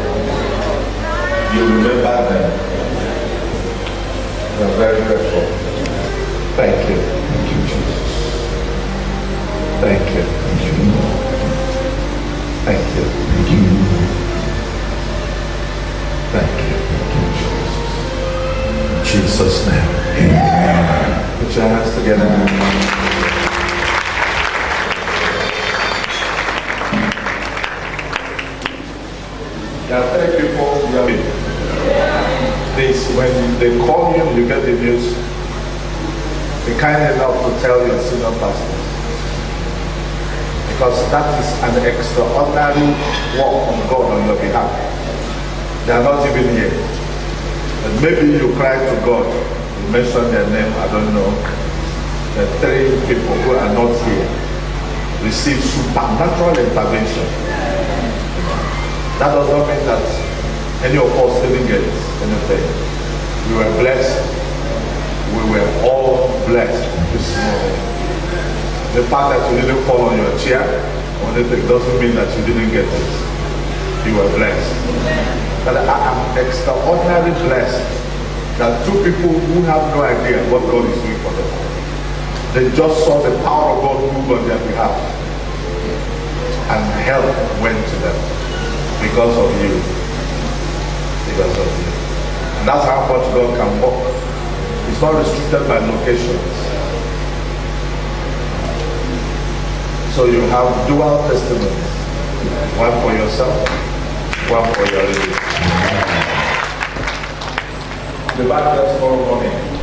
you remember them. We are very grateful. Thank you. Thank you, Jesus. Thank you. Thank you. Thank you. Thank you. In Jesus' name. Amen. Put your hands together. There are 3 people you are Please, when they call you, you get the news, be kind enough to tell your senior pastors. Be Because that is an extraordinary work of God on your behalf. They are not even here. And maybe you cry to God, you mention their name, I don't know. The 3 people who are not here receive supernatural intervention. That does not mean that any of us didn't get anything. We were blessed. We were all blessed this morning. The fact that you didn't fall on your chair or anything doesn't mean that you didn't get it. You were blessed. But I am extraordinarily blessed that 2 people who have no idea what God is doing for them, they just saw the power of God move on their behalf, and help went to them because of you. Because of you. And that's how much God can work. It's not restricted by locations. So you have dual testimonies. One for yourself, one for your relatives. The back tomorrow morning.